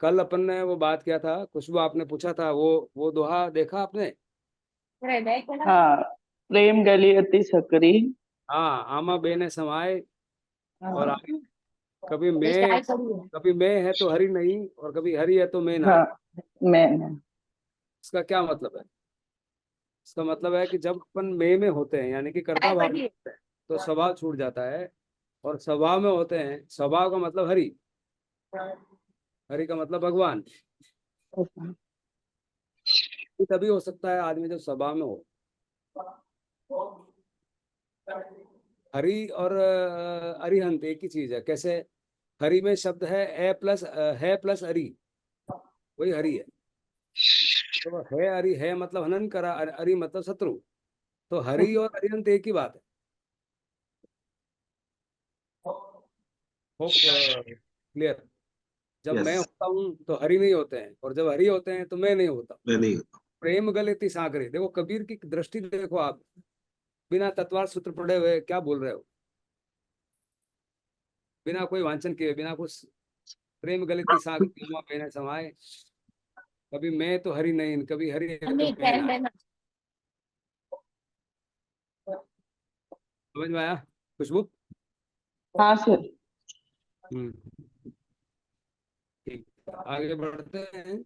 कल अपन ने वो बात किया था, खुशबू आपने पूछा था, वो दोहा देखा आपने? हाँ, प्रेम गली अति सकरी। हाँ, आमा बेने समाए। और हाँ। आगे, कभी मैं कभी मैं है तो हरि नहीं, और कभी हरि है तो मैं ना हाँ, है। मैं। इसका क्या मतलब है? इसका मतलब है कि जब अपन मैं में होते हैं, यानी कि कर्ता भाव में होते हैं, तो स्वभाव छूट जाता है। और स्वभाव में होते हैं, स्वभाव का मतलब हरि, हरि का मतलब भगवान। ये तभी हो सकता है आदमी जब स्वभाव में हो। हरि और अरिहंत एक ही चीज है। कैसे? हरि में शब्द है ए प्लस है प्लस अरि, वही हरि है। तो है हरि, है मतलब हनन करा, अरि मतलब शत्रु। तो हरि और अरिहंत एक ही बात है। Hope clear? जब यस। मैं होता हूँ तो हरि नहीं होते हैं, और जब हरि होते हैं तो मैं नहीं होता। मैं नहीं हूँ। प्रेम गलती सागरे, देखो कबीर की दृष्टि देखो आप, बिना तत्वार सूत्र पढ़े हुए क्या बोल रहे हो, बिना कोई वांछन किए, बिना कुछ। प्रेम गलती सागरे हुआ पहने समाये। कभी मैं तो हरि नहीं, कभी हरि है तो मैं ना। समझ में आया खुशबू? हाँ सर। हम्म। ठीक है, आगे बढ़ते हैं।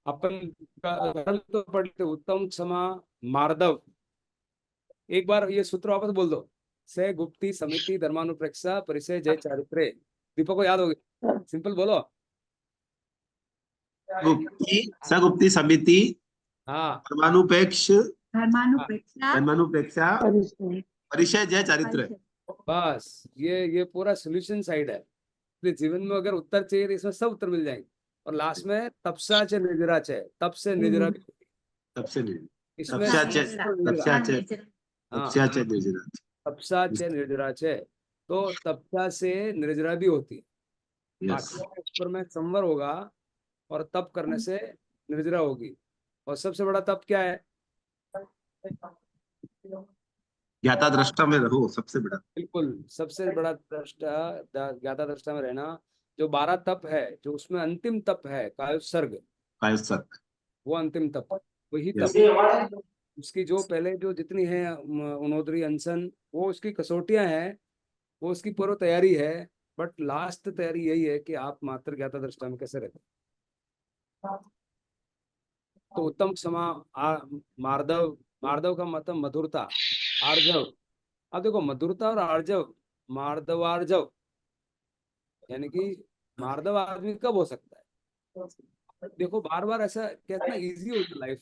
अपन का कल तो पढ़ते उत्तम क्षमा मार्दव। एक बार ये सूत्र वापस बोल दो। से गुप्ती समिति धर्मानुप्रेक्षा परिचय जय चारित्र्य। दीपक को याद हो गया? सिंपल बोलो। गुप्ती सगुप्ती समिति हाँ धर्मानुपेक्ष हाँ, धर्मानुपेक्षा धर्मानुपेक्षा परिचय जय चारित्र। बस ये पूरा सोल्यूशन साइड है। इसलिए जीवन में अगर उत्तर चाहिए तो इसमें सब उत्तर मिल जाएंगे। और लास्ट में तपसा च निजरा च, तप से निजरा भी। सबसे नहीं। इसमें सबसे अच्छे। तो सबसे निजरा। अच्छे। सबसे हाँ, अच्छे निर्जरा। तपसा च निर्जरा च। तो तपसा से निर्जरा भी होती है। यस। बाकी ऊपर में संवर होगा, और तप करने से निर्जरा होगी। और सबसे बड़ा तप क्या है? ज्ञाता दृष्टा में रहो, सबसे बड़ा। बिल्कुल, सबसे बड़ा दृष्टा, ज्ञाता दृष्टा में रहना। जो 12 तप है, जो उसमें अंतिम तप है कायोत्सर्ग, कायसक। वो अंतिम तप, वही यस। तप। उसकी जो पहले जो जितनी है उनोदरी अनशन, वो उसकी कसौटियां हैं, वो उसकी पूर्व तैयारी है। बट लास्ट तैयारी यही है कि आप मात्र ज्ञाता दृष्टा में कैसे रहते हैं। तो उत्तम क्षमा, मार्दव, मार्दव का मतलब मधुरता, आर्जव। अब देखो मधुरता और आर्जव, मार्दवार्जव, यानी कि मार्दव आदमी कब हो सकता है? देखो बार बार ऐसा कितना इजी हो गया लाइफ।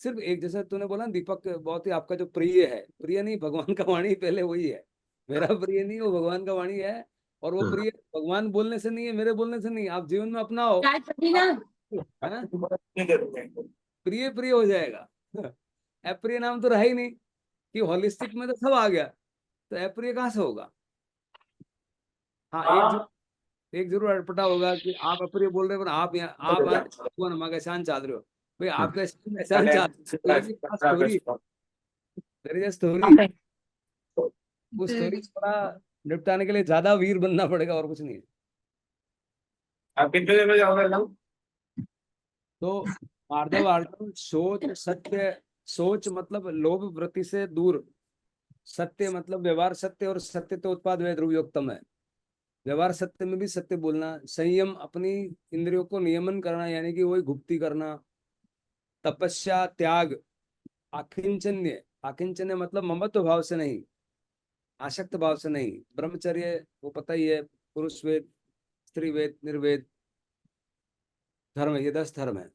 सिर्फ एक, जैसे तूने बोला ना दीपक, बहुत ही आपका जो प्रिय है, प्रिय नहीं भगवान का वाणी पहले वही है। मेरा प्रिय नहीं, वो भगवान का वाणी है। और वो प्रिय भगवान बोलने से नहीं है, मेरे बोलने से नहीं, आप जीवन में अपनाओ, आप, है ना, प्रिय प्रिय हो जाएगा। अप्रिय नाम तो रहा ही नहीं, कि होलिस्टिक में तो सब आ गया, तो अप्रिय कहाँ से होगा? हाँ, एक जरूर अटपटा होगा कि आप अप्रिय बोल रहे हो, पर आप यहाँ आप भगवान हमारा एहसान चाह रहे हो। भाई आपका एहसान चाह, स्टोरी, देयर इज स्टोरी। उस स्टोरी को थोड़ा निपटाने के लिए ज्यादा वीर बनना पड़ेगा, और कुछ नहीं है। आप कितने बजे आओगे ना? तो आर्दव, आर्दव सोच सत्य। सोच मतलब लोभ वृत्ति से दूर। सत्य मतलब व्यवहार सत्य, और सत्य तो उत्पाद वे ध्रुवयोक्तम है। व्यवहार सत्य में भी सत्य बोलना, संयम अपनी इंद्रियों को नियमन करना, यानी कि वही गुप्ती करना। तपस्या, त्याग, आकिंचन्य, आकिंचन्य मतलब ममत्व भाव से नहीं, आसक्त भाव से नहीं। ब्रह्मचर्य, वो पता ही है, पुरुष वेद, स्त्री वेद, निर्वेद धर्म, ये 10 धर्म है।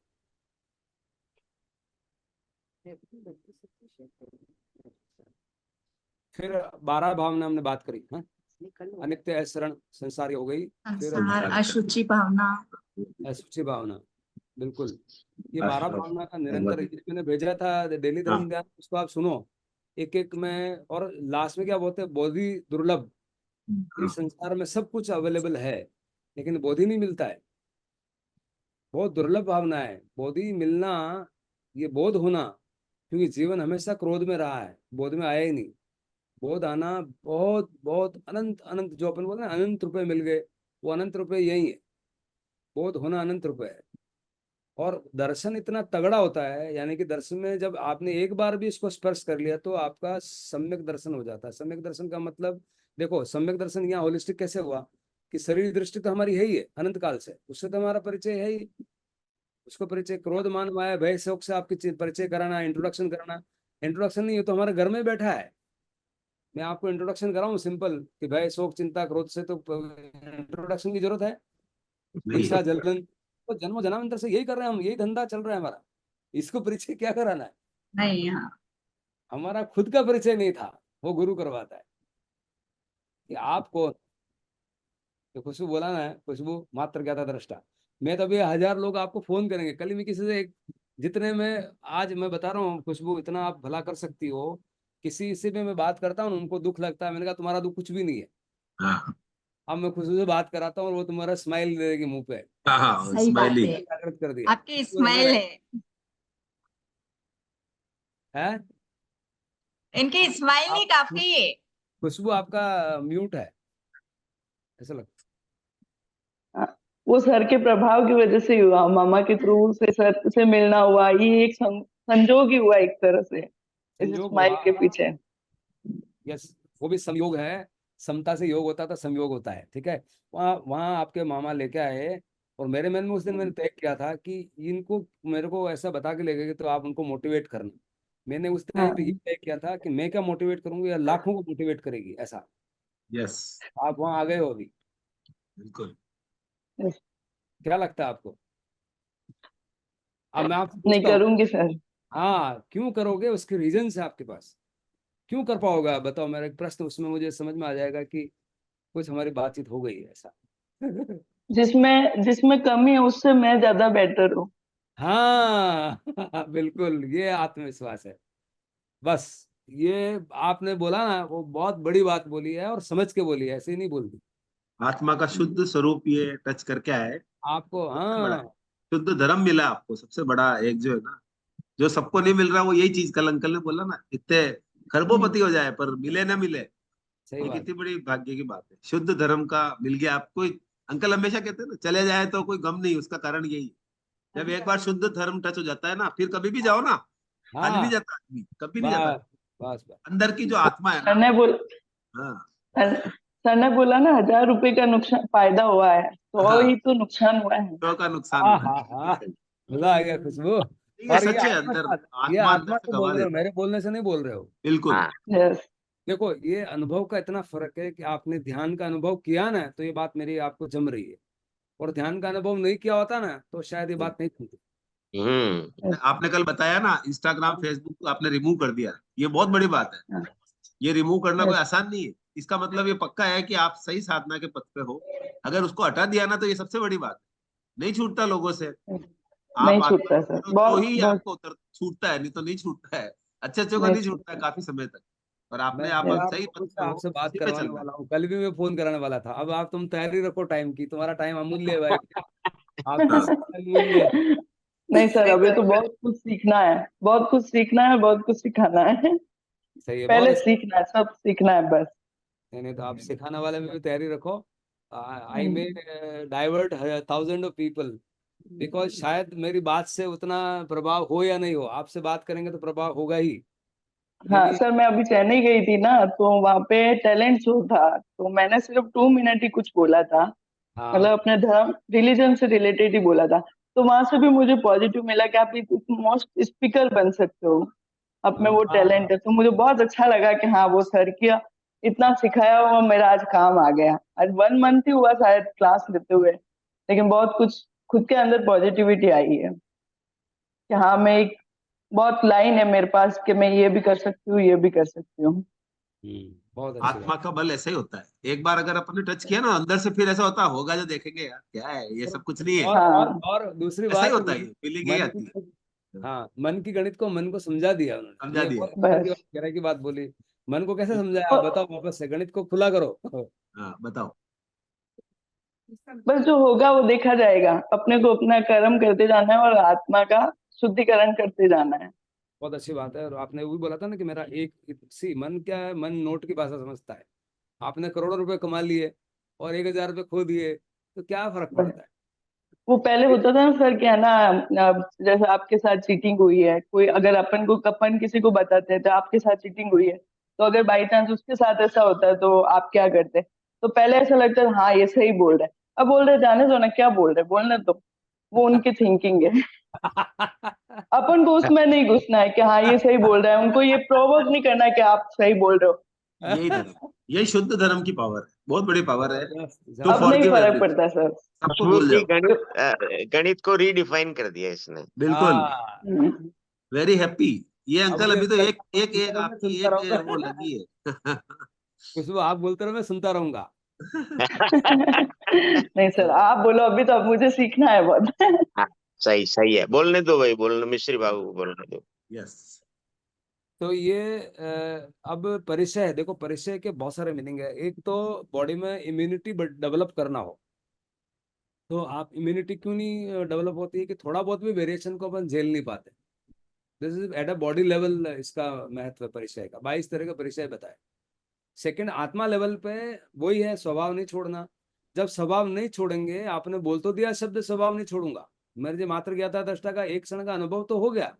फिर 12 भावना हमने बात करी, हाँ। अनित्य, असरण, संसारी हो गई। फिर संसार, अशुचि भावना। असुचि भावना, बिल्कुल। ये 12 हाँ। भावना का निरंतर, मैंने भेजा था डेली धर्म ध्यान, उसको आप सुनो एक एक में। और लास्ट में क्या बोलते हैं? बोधि दुर्लभ। इस संसार में सब कुछ अवेलेबल है, लेकिन बोधि नहीं मिलता है। बहुत दुर्लभ भावना है बोधि मिलना, ये बोध होना। क्योंकि जीवन हमेशा क्रोध में रहा है, बोध में आया ही नहीं। बोध आना बहुत बहुत अनंत अनंत, जो अपन बोलते हैं अनंत रुपए मिल गए, वो अनंत रुपए यही है। बोध होना अनंत रूप है। और दर्शन इतना तगड़ा होता है, यानी कि दर्शन में जब आपने एक बार भी इसको स्पर्श कर लिया तो आपका सम्यक दर्शन हो जाता है। सम्यक दर्शन का मतलब, देखो सम्यक दर्शन यहाँ होलिस्टिक कैसे हुआ कि शरीर दृष्टि तो हमारी है ही है अनंत काल से, उससे तो हमारा परिचय है ही। उसको परिचय क्रोध मान माया भय शोक से आपकी परिचय कराना, इंट्रोडक्शन कराना। इंट्रोडक्शन नहीं है तो हमारे घर में बैठा है। मैं आपको इंट्रोडक्शन कराऊं सिंपल कि भय शोक चिंता क्रोध से, तो इंट्रोडक्शन की जरूरत है? नहीं ईर्ष्या है। जलन तो जन्म जन्मांतर से यही कर रहे हैं हम, यही धंधा चल रहा है हमारा। इसको परिचय क्या कराना है? नहीं, हाँ। हमारा खुद का परिचय नहीं था, वो गुरु करवाता है कि आप कौन। तो खुशबू बोला ना, खुशबू मात्र ज्ञाता दृष्टा। मैं तो अभी 1000 लोग आपको फोन करेंगे, कल भी किसी से एक, जितने में आज मैं बता रहा हूँ खुशबू इतना आप भला कर सकती हो। किसी से भी मैं बात करता हूँ उनको दुख लगता है, मैंने कहा तुम्हारा दुख कुछ भी नहीं है। हाँ अब मैं खुशबू से बात कराता हूँ और वो तुम्हारा स्माइल दे देगी मुंह पे, हाँ हाँ, सही बात स्माइलिंग। है। जागृत कर दिया। आपकी स्माइल है, है इनकी स्माइल ही आप, काफी है। खुशबू आपका म्यूट है ऐसा लगता हाँ, वो सर के प्रभाव की वजह से ही हुआ, मामा के थ्रू से सर से मिलना हुआ, ये एक संजोग ही हुआ एक तरह से है। इस संयोग स्माइल हुआ। के पीछे। यस, वो भी संयोग है। समता से योग होता था, संयोग होता है, ठीक है। वहाँ वहाँ आपके मामा लेके आए, और मेरे मन में उस दिन मैंने तय किया था कि इनको मेरे को ऐसा बता के ले गए तो आप उनको मोटिवेट करना। मैंने उस टाइम पे ये हाँ तय किया था कि मैं क्या मोटिवेट करूंगी या लाखों को मोटिवेट करेगी ऐसा। यस, आप वहाँ आ गए हो अभी। बिल्कुल। yes, क्या लगता है आपको? अब मैं आपसे नहीं पूछता हूँ, करूंगी सर। हाँ क्यों करोगे, उसके रीजन है आपके पास, क्यों कर पाओगे आप बताओ। मेरा एक प्रश्न, उसमें मुझे समझ में आ जाएगा कि कुछ हमारी बातचीत हो गई है ऐसा। जिसमें जिसमें कमी है उससे मैं ज्यादा बेटर हूँ। हाँ बिल्कुल, ये आत्मविश्वास है बस। ये आपने बोला ना, वो बहुत बड़ी बात बोली है, और समझ के बोली है, ऐसे ही नहीं बोलती। आत्मा का शुद्ध स्वरूप ये टच करके आए, आपको सबसे बड़ा है। हाँ, शुद्ध धर्म मिला आपको, सबसे बड़ा एक जो है ना, जो सबको नहीं मिल रहा, वो यही चीज कल अंकल ने बोला ना, इतने खरबोपति हो जाए पर मिले ना मिले, सही ये बात। कितनी बड़ी भाग्य की बात है। शुद्ध धर्म का मिल गया आपको। अंकल हमेशा कहते हैं ना, चले जाए तो कोई गम नहीं, उसका कारण यही है। जब एक बार शुद्ध धर्म टच हो जाता है ना, फिर कभी भी जाओ ना, खाली नहीं हाँ जाता आदमी, कभी नहीं जाता। बस बस बस। अंदर की जो आत्मा है सर ना, ने बोल हाँ सर सर ने बोला ना, 1000 रुपए का नुकसान फायदा हुआ है, तो हाँ, ही तो नुकसान हुआ है। तो का नुकसान हाँ हुआ है। हाँ हाँ, मजा आ गया खुशबू। ठीक है, और ये सच है, आत्मा अंदर साथ, ये आत्मा अंदर आत्मा से से गवा बोल रहे हो, देता है। मेरे बोलने से नहीं बोल रहे हो। बिल्कुल। यस। देखो ये अनुभव का इतना फर्क है कि आपने ध्यान का अनुभव किया ना, तो ये बात मेरी आपको जम रही है। और ध्यान का अनुभव नहीं किया होता ना, तो शायद ये बात नहीं थी। आपने कल बताया ना, इंस्टाग्राम फेसबुक आपने रिमूव कर दिया, ये बहुत बड़ी बात है। ये रिमूव करना कोई यस। आसान नहीं है। इसका मतलब ये पक्का है कि आप सही साधना के पथ पे हो। अगर उसको हटा दिया ना, तो ये सबसे बड़ी बात है। नहीं छूटता लोगों से। आप नहीं आत्मा छूटता सर, करो तो बहुत ही बहुत। आपको उतर छूटता है, नहीं तो नहीं छूटता है। अच्छे अच्छे को नहीं नहीं छूटता है छूटता। काफी समय तक। और आपने आप मैं यस। सही आपको पथ कुछ पे हो, आपसे बात उसी पे करवाने चलना है। वाला हूँ, कल भी मैं फोन कराने वाला था। अब आप तुम तैयारी रखो टाइम की, तुम्हारा टाइम अमूल्य है भाई, आपका हाँ, समय अमूल्य है। नहीं सर, अभी तो बहुत कुछ सीखना है, बहुत कुछ सीखना है, बहुत कुछ सिखाना है। सही है, बहुत पहले अच्छा। सीखना है, सब सीखना है बस। नहीं नहीं, तो आप सिखाने वाले में भी तैयारी रखो। I may hmm. Divert thousand of people, because शायद मेरी बात से उतना प्रभाव हो या नहीं हो, आपसे बात करेंगे तो प्रभाव होगा ही। हाँ क्योंकि सर, मैं अभी चेन्नई गई थी ना, तो वहाँ पे टैलेंट शो था, तो मैंने सिर्फ 2 मिनट ही कुछ बोला था। हाँ मतलब अपने धर्म रिलीजन से रिलेटेड ही बोला था। तो वहां से भी मुझे पॉजिटिव मिला कि आप मोस्ट स्पीकर बन सकते हो, आप में वो हाँ, टैलेंट है। तो मुझे बहुत अच्छा लगा कि हाँ, वो सर की इतना सिखाया हुआ मेरा आज काम आ गया। आज 1 मंथ ही हुआ शायद क्लास लेते हुए, लेकिन बहुत कुछ खुद के अंदर पॉजिटिविटी आई है कि हाँ, मैं एक बहुत लाइन है मेरे पास कि मैं ये भी कर सकती हूँ, ये भी कर सकती हूँ। बहुत अच्छी बात। आत्मा का बल ऐसा ही होता है। एक बार अगर अपने टच किया ना अंदर से, फिर ऐसा होता होगा जो देखेंगे, यार क्या है ये, सब कुछ नहीं है। हाँ और दूसरी ऐसा ही बात, होता है, ये फीलिंग यही मन आती है। की, हाँ मन की गणित को मन को समझा दिया उन्होंने, समझा ये दिया बहुत है। कमाल की बस। बात, गहराई की बात बोली। मन को कैसे समझाया आप और बताओ, वापस से गणित को खुला करो। हाँ बताओ। बस जो होगा वो देखा जाएगा, अपने को अपना कर्म करते जाना है और आत्मा का शुद्धिकरण करते जाना है। बहुत अच्छी बात है। और आपने वो भी बोला था ना कि मेरा एक सी मन क्या है, मन नोट की भाषा समझता है। आपने करोड़ों रुपए कमा लिए और 1000 रुपये खो दिए, तो क्या फर्क बस। पड़ता है? वो पहले होता था ना सर, क्या ना, जैसे आपके साथ चीटिंग हुई है, कोई अगर अपन किसी को बताते हैं तो आपके साथ चीटिंग हुई है, तो अगर बाई चांस उसके साथ ऐसा होता है तो आप क्या करते? तो पहले ऐसा लगता है हाँ ये सही बोल रहे हैं, अब बोल रहे जाने दो ना, क्या बोल रहे, बोलने तो, वो उनकी थिंकिंग है। अपन को उसमें नहीं घुसना है कि हाँ ये सही बोल रहा है, उनको ये प्रोवोक नहीं करना है कि आप सही बोल रहे हो। यही धर्म, यही शुद्ध धर्म की पावर है, बहुत बड़ी पावर है। जबरदस्त, टू अब नहीं फॉरगिव फर्क एवरीथिंग, पड़ता सर। सबको भूल स्मृति जाओ। गणित को रीडिफाइन कर दिया इसने। बिल्कुल, हाँ। Very happy. ये अब अंकल मुझे अभी तो अच्छा एक लगता है, एक सुनता एक रहूं, मैं आपकी सुनता एक वो रहूंगा। लगी है। खुशबू आप बोलते रहो, मैं सुनता रहूंगा। नहीं सर, आप बोलो, अभी तो अब मुझे सीखना है बहुत। हाँ, सही सही है, बोलने दो भाई, बोलने, मिश्री बाबू को बोलने दो। यस। तो ये अब परिचय है, देखो परिचय के बहुत सारे मीनिंग है। एक तो बॉडी में इम्यूनिटी डेवलप करना हो, तो आप इम्यूनिटी क्यों नहीं डेवलप होती है कि थोड़ा बहुत भी वेरिएशन को अपन झेल नहीं पाते। This is at a body level, इसका महत्व है परिचय का। 22 तरह का परिचय बताए। सेकंड, आत्मा लेवल पे वही है, स्वभाव नहीं छोड़ना। जब स्वभाव नहीं छोड़ेंगे, आपने बोल तो दिया शब्द स्वभाव नहीं छोड़ूंगा, मेरे जो मात्र ज्ञाता दृष्टा का एक क्षण का अनुभव तो हो गया,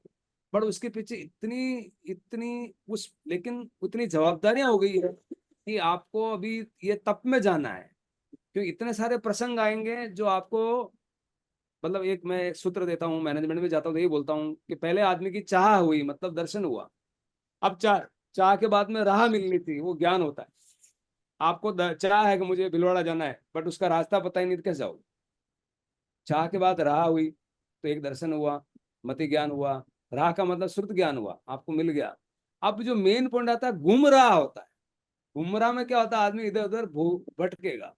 पर उसके पीछे इतनी इतनी उस लेकिन उतनी जवाबदारियां हो गई है कि आपको अभी ये तप में जाना है। क्योंकि इतने सारे प्रसंग आएंगे जो आपको, मतलब एक मैं एक सूत्र देता हूँ, मैनेजमेंट में जाता हूँ तो यही बोलता हूँ कि पहले आदमी की चाह हुई मतलब दर्शन हुआ। अब चाह चाह के बाद में राह मिलनी थी, वो ज्ञान होता है। आपको चाह है कि मुझे भिलवाड़ा जाना है, बट उसका रास्ता पता ही नहीं तो कैसे जाओ। चाह के बाद राह हुई तो एक दर्शन हुआ, मति ज्ञान हुआ। राह का मतलब श्रुत ज्ञान हुआ, आपको मिल गया। अब जो मेन पॉइंट आता है, गुमराह होता है। गुमराह में क्या होता है, आदमी इधर उधर भटकेगा।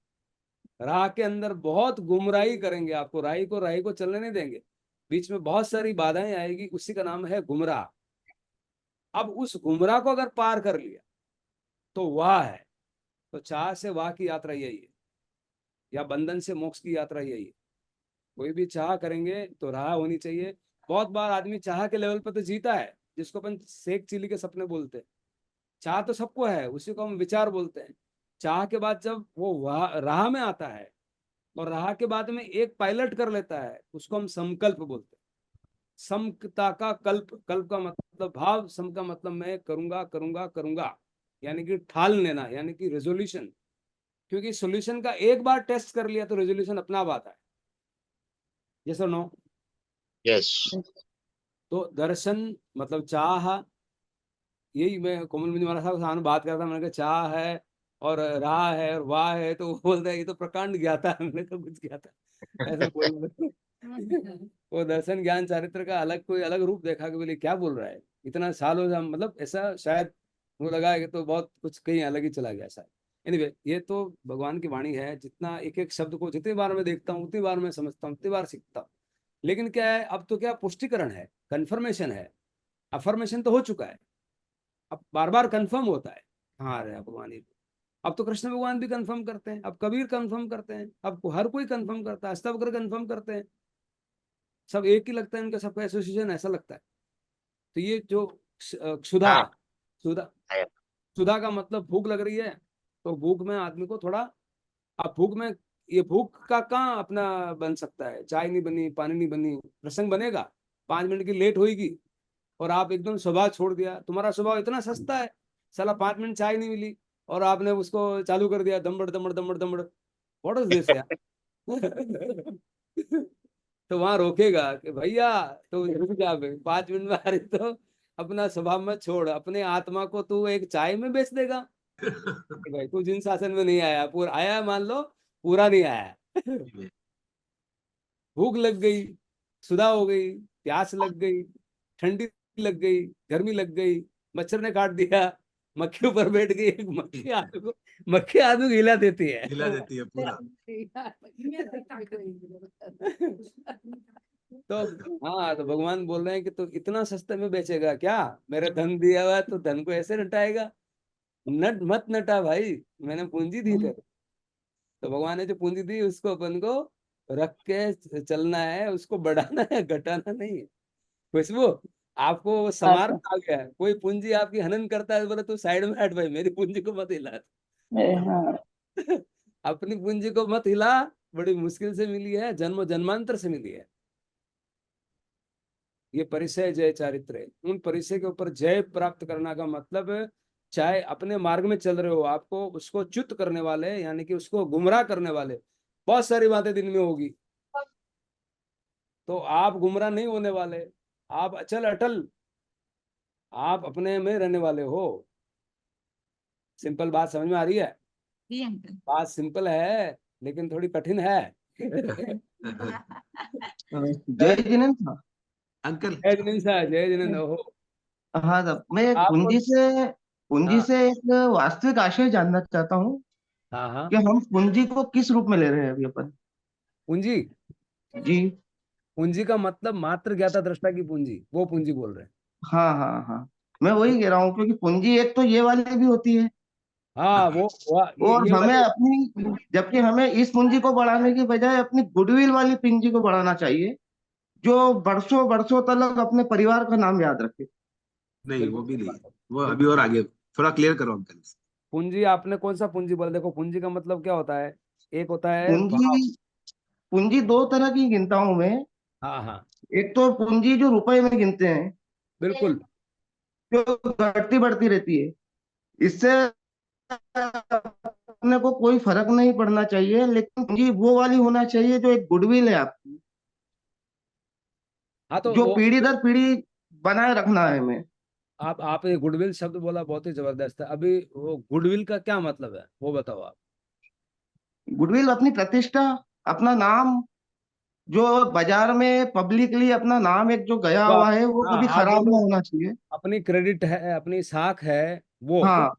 राह के अंदर बहुत गुमराही करेंगे, आपको राही को चलने नहीं देंगे, बीच में बहुत सारी बाधाएं आएगी, उसी का नाम है गुमराह। अब उस गुमराह को अगर पार कर लिया तो वाह है। तो चाह से वाह की यात्रा यही है, या बंधन से मोक्ष की यात्रा यही है। कोई भी चाह करेंगे तो राह होनी चाहिए। बहुत बार आदमी चाह के लेवल पर तो जीता है, जिसको अपन शेख चिली के सपने बोलते हैं। चाह तो सबको है, उसी को हम विचार बोलते हैं। चाह के बाद जब वो राह में आता है, और राह के बाद में एक पायलट कर लेता है, उसको हम संकल्प बोलते हैं। समता का कल्प, कल्प का मतलब भाव, सम का मतलब मैं करूंगा करूंगा करूंगा, यानी कि ठाल लेना, यानी कि रेजोल्यूशन। क्योंकि सॉल्यूशन का एक बार टेस्ट कर लिया तो रेजोल्यूशन अपना आप आता है। यस और नो? यस। तो दर्शन मतलब चाह, यही मैं कोमल मुंजी महाराज साहब के सामने बात करता, मैंने कहा चाह है और राह है और वाह है, तो वो बोलता है ये तो प्रकांड ज्ञाता है। मैंने कहा कुछ ज्ञाता ऐसा बोल वो दर्शन ज्ञान चारित्र का अलग कोई अलग रूप देखा कि बोले क्या बोल रहा है, इतना सालों से मतलब ऐसा शायद वो लगा है कि तो बहुत कुछ कहीं अलग ही चला गया शायद। एनीवे, ये तो भगवान की वाणी है। जितना एक एक शब्द को जितनी बार मैं देखता हूँ उतनी बार मैं समझता हूँ, उतनी बार सीखता हूँ। लेकिन क्या है, अब तो क्या पुष्टिकरण है, कंफर्मेशन है। अफर्मेशन तो हो चुका है, अब बार बार कंफर्म होता है। हाँ अरे भगवान ही। अब तो कृष्ण भगवान भी कंफर्म करते हैं, अब कबीर कंफर्म करते हैं, अब हर कोई कंफर्म करता है, अष्टावक्र कंफर्म करते हैं। सब एक ही लगता है, इनका सबका एसोसिएशन ऐसा लगता है। तो ये जो क्षुधा, हाँ। क्षुधा, क्षुधा का मतलब भूख लग रही है, तो भूख में आदमी को थोड़ा, अब भूख में, ये भूख का कहाँ अपना बन सकता है, चाय नहीं बनी, पानी नहीं बनी, प्रसंग बनेगा, 5 मिनट की लेट होगी, और आप एकदम स्वभाव छोड़ दिया। तुम्हारा स्वभाव इतना सस्ता है, साला 5 मिनट चाय नहीं मिली और आपने उसको चालू कर दिया, दमड़ दमड़ दमड़ दमड़। व्हाट इज दिस यार? तो वहां रोकेगा कि भैया तो रुक जा बे, 5 मिनट में आ रही तो अपना स्वभाव में छोड़, अपने आत्मा को तू एक चाय में बेच देगा? कि भाई तू जिन शासन में नहीं आया, पूरा आया मान लो, पूरा नहीं आया। भूख लग गई, सुधा हो गई, प्यास लग गई, ठंडी लग गई, गर्मी लग गई, मच्छर ने काट दिया, मक्खी ऊपर बैठ गई, एक मक्खी आदमी को हिला देती है। हिला देती है पूरा। तो हाँ, तो भगवान बोल रहे हैं कि तो इतना सस्ते में बेचेगा क्या? मेरे धन दिया हुआ है तो धन को ऐसे नटाएगा? नट मत नटा भाई, मैंने पूंजी दी तेरे। तो भगवान ने जो पूंजी दी उसको अपन को रख के चलना है, उसको बढ़ाना है, घटाना नहीं है। खुशबू, आपको वो हाँ समार सर। में आ गया है, कोई पूंजी आपकी हनन करता है, बोले तू साइड में हट भाई, मेरी पूंजी को मत हिला। हाँ। अपनी पूंजी को मत हिला, बड़ी मुश्किल से मिली है, जन्म जन्मांतर से मिली है। ये परिचय जय चारित्र है। उन परिचय के ऊपर जय प्राप्त करना का मतलब चाहे अपने मार्ग में चल रहे हो, आपको उसको च्युत करने वाले यानी कि उसको गुमराह करने वाले बहुत सारी बातें दिन में होगी, तो आप गुमराह नहीं होने वाले, आप अचल अटल, आप अपने में रहने वाले हो। सिंपल बात समझ में आ रही है? जी अंकल। बात सिंपल है लेकिन थोड़ी कठिन है। जय जिनेन्द्र था। अंकल जय जिनेन्द्र, जय जिनेन्द्र हो। हाँ साहब, मैं आपको पूंजी हाँ से एक वास्तविक आशय जानना चाहता हूँ हाँ हाँ। कि हम पूंजी को किस रूप में ले रहे हैं अभी अपन। पूंजी, जी। पूंजी का मतलब मात्र ज्ञाता दृष्टा की पूंजी, वो पूंजी बोल रहे हैं। हाँ हाँ हाँ, मैं वही कह रहा हूँ, क्योंकि पूंजी एक तो ये वाली भी होती है, हाँ वो और ये हमें वाली। अपनी, जबकि हमें इस पूंजी को बढ़ाने की बजाय अपनी गुडविल वाली पूंजी को बढ़ाना चाहिए, जो बरसों बरसों तक अपने परिवार का नाम याद रखे। नहीं, वो बिल्कुल भी सही नहीं है। बात है। वो अभी बिल्कुल और सही। आगे थोड़ा क्लियर करो अंकल। पूंजी आपने कौन सा पूंजी बोला? देखो पूंजी का मतलब क्या होता है, एक होता है भाव। पूंजी पूंजी दो तरह की गिनता हूं मैं। हाँ हाँ एक तो पूंजी जो रुपए में गिनते हैं, बिल्कुल। जो घटती बढ़ती रहती है, इससे अपने को कोई फर्क नहीं पड़ना चाहिए, लेकिन पूंजी वो वाली होना चाहिए जो एक गुडविल है आपकी, हाँ तो जो वो पीढ़ी दर पीढ़ी बनाए रखना है हमें। आप ये गुडविल शब्द बोला, बहुत ही जबरदस्त है। अभी वो गुडविल का क्या मतलब है वो बताओ आप। गुडविल अपनी प्रतिष्ठा, अपना नाम, जो बाजार में पब्लिकली अपना नाम एक जो गया तो हुआ आप, है, वो हाँ कभी आप खराब बोलो ना होना चाहिए। अपनी क्रेडिट है, अपनी साख है वो। हाँ।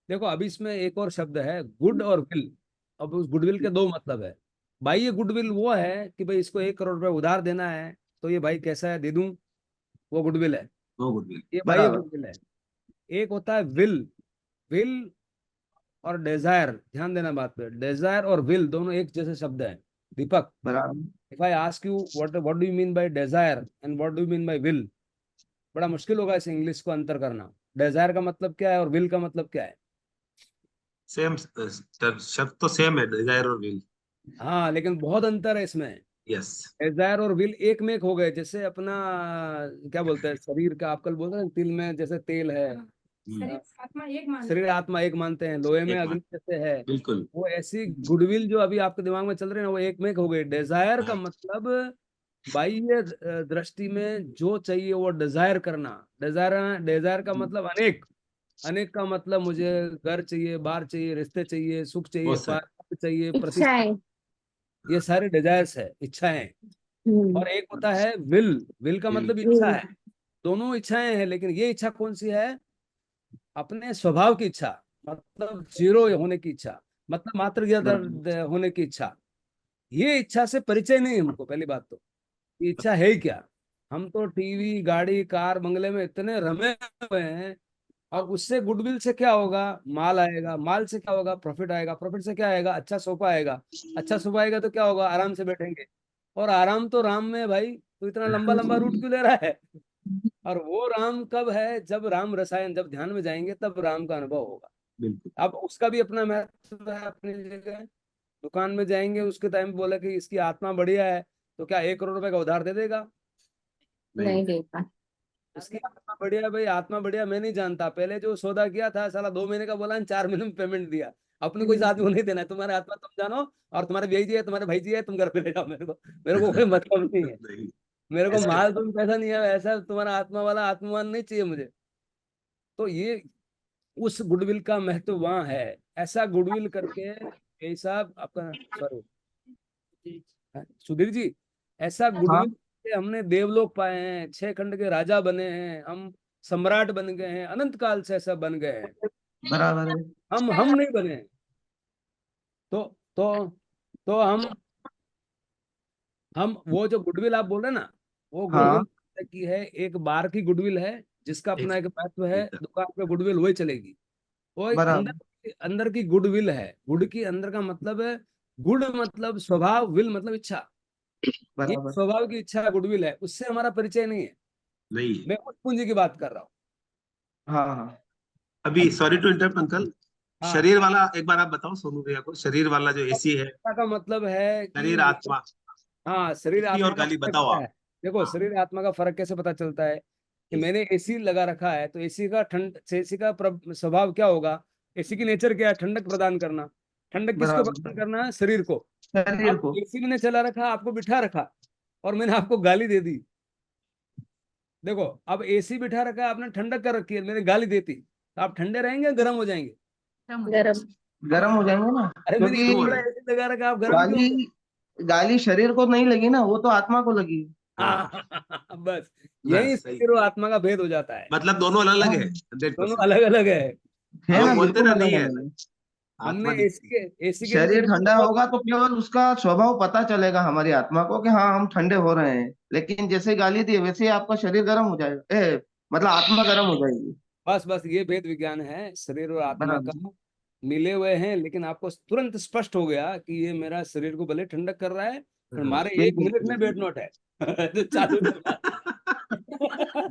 देखो अभी इसमें एक और शब्द है गुड और विल। अब उस गुडविल के दो मतलब है। भाई ये गुडविल वो है कि भाई इसको 1 करोड़ रुपए उधार देना है, तो ये भाई कैसा है, दे दूं, वो गुडविल है। No goodwill. ये भाई ये बराबर। गुडविल है। एक होता है विल। विल और डिजायर, ध्यान देना बात पे, डिजायर और विल दोनों एक जैसे शब्द हैं दीपक। बराबर। If I ask you what do you mean by desire and what do you mean by will, बड़ा मुश्किल होगा इस इंग्लिश को अंतर करना। डिजायर का मतलब क्या है और विल का मतलब क्या है? सेम शब्द तो सेम है, डिजायर और विल। हाँ लेकिन बहुत अंतर है इसमें। यस। डिजायर और विल एक में एक हो गए, जैसे अपना क्या बोलते हैं शरीर का, आप कल बोलते हैं तिल में जैसे तेल है, शरीर आत्मा एक मानते हैं, लोहे में एक अग्नि मान, जैसे है। बिल्कुल। वो ऐसी गुडविल जो अभी आपके दिमाग में चल रहे हैं ना, वो एक में एक हो गई। डिजायर का मतलब बाह्य दृष्टि में जो चाहिए वो डिजायर करना। डिजायर, डिजायर का मतलब अनेक, अनेक का मतलब मुझे घर चाहिए, बार चाहिए, रिश्ते चाहिए, सुख चाहिए, बहुत सारे। पद चाहिए, प्रतिष्ठा, इच्छाएं। ये सारे डिजायर्स है, इच्छाएं। और एक होता है विल। विल का विल। मतलब इच्छा है। दोनों इच्छाएं हैं, लेकिन ये इच्छा कौन सी है? अपने स्वभाव की इच्छा, मतलब जीरो होने की इच्छा, मतलब मात्र बराबर। होने की इच्छा। ये इच्छा से परिचय नहीं है हमको, पहली बात तो। ये इच्छा है ही क्या? हम तो टीवी गाड़ी कार बंगले में इतने रमे हुए हैं। और उससे गुडविल से क्या होगा? माल आएगा, माल से क्या होगा? प्रॉफिट आएगा, प्रॉफिट से क्या आएगा? अच्छा सोफा आएगा, अच्छा सोफा आएगा तो क्या होगा? आराम से बैठेंगे। और आराम तो राम में है भाई, तो इतना लंबा लंबा रूट क्यों ले रहा है? और वो राम कब है? जब राम रसायन, जब ध्यान में जाएंगे तब राम का अनुभव होगा। बिल्कुल। अब उसका भी अपना महत्व है अपनी जगह। दुकान में जाएंगे उसके टाइम बोला कि इसकी आत्मा बढ़िया है, तो क्या 1 करोड़ रुपए का उधार दे देगा? नहीं। नहीं देता। इसकी आत्मा बढ़िया है भाई, आत्मा बढ़िया मैं नहीं जानता, पहले जो सौदा किया था साला 2 महीने का बोला, 4 महीने में पेमेंट दिया। अपने कोई आदमी को नहीं देना है, तुम्हारे आत्मा तुम जानो, और तुम्हारे भाई जी है, तुम्हारे भाई जी है, तुम घर पे ले जाओ। मेरे को कोई मतलब नहीं है। नहीं। मेरे को ऐसे माल तुम पैसा नहीं है, ऐसा तुम्हारा आत्मा वाला आत्मवान नहीं चाहिए मुझे। तो ये उस गुडविल का महत्व वहां है। ऐसा गुडविल करके यही साहब आपका, सॉरी सुधीर जी, ऐसा हाँ। गुडविल से हमने देवलोक पाए हैं, 6 खंड के राजा बने हैं हम, सम्राट बन गए हैं, अनंत काल से ऐसा बन गए हैं। बराबर है। हम नहीं बने हैं। तो तो तो हम वो जो गुडविल आप बोल रहे हैं ना, वो हाँ। गुडविल की है, एक बार की गुडविल है जिसका एक अपना एक महत्व है। एक दुकान पे गुडविल वही चलेगी। वो एक बराबर। अंदर की गुडविल है। गुड की अंदर का मतलब है, गुड मतलब स्वभाव, विल मतलब इच्छा। ये बराबर। स्वभाव की इच्छा गुडविल है, उससे हमारा परिचय नहीं है। नहीं है। मैं उस पूंजी की बात कर रहा हूँ। हाँ हाँ। अभी सॉरी टू इंटरप्ट अंकल, हाँ, शरीर वाला एक बार आप बताओ सोनू भैया को, शरीर वाला जो एसी है, आत्मा का मतलब है कि शरीर आत्मा, हाँ, शरीर एसी आत्मा और का गाली फर्क बताओ क्या आप। है। देखो, हाँ, शरीर आत्मा का फर्क कैसे पता चलता है कि yes, मैंने एसी लगा रखा है, तो एसी का एसी का स्वभाव क्या होगा। एसी की नेचर क्या है? ठंडक प्रदान करना। ठंडक किसको बराबर, प्रदान करना है? शरीर को। शरीर अब को। एसी मैंने चला रखा, आपको बिठा रखा, और मैंने आपको गाली दे दी। देखो, अब एसी बिठा रखा है, आपने ठंडक कर रखी है, मैंने गाली देती, तो आप ठंडे रहेंगे, गर्म हो जाएंगे? गरम। गर्म हो जाएंगे ना, अरे, मैंने क्यों इतना हो क्योंकि बड़ा रहे एसी लगा रखा, आप गर्म क्यों गाली हो? गाली शरीर को नहीं लगी ना, वो तो आत्मा को लगी। हाँ, बस यही बस सही। शरीर और आत्मा का भेद हो जाता है। मतलब दोनों अलग अलग हाँ, है, हंड्रेड दोनों परसेंट अलग अलग है। है लोग ना, बोलते बिल्कुल ना नहीं अलग है, अलग है। हमने आत्मा नहीं है। एसी के नीचे शरीर भी ठंडा बहुत। होगा तो केवल उसका स्वभाव पता चलेगा हमारी आत्मा को कि हाँ हम ठंडे हो रहे हैं, लेकिन जैसे गाली दी वैसे ही आपका शरीर गर्म हो जाएगा, मतलब आत्मा गर्म हो जाएगी। बस बस, ये भेद विज्ञान है शरीर और आत्मा का। बराबर। मिले हुए हैं, लेकिन आपको तुरंत स्पष्ट हो गया कि ये मेरा शरीर को भले ठंडक कर रहा है, पर हाँ। हमारे एक बिल्कुल। मिनट में बैठ नोट है। तो चालू चला।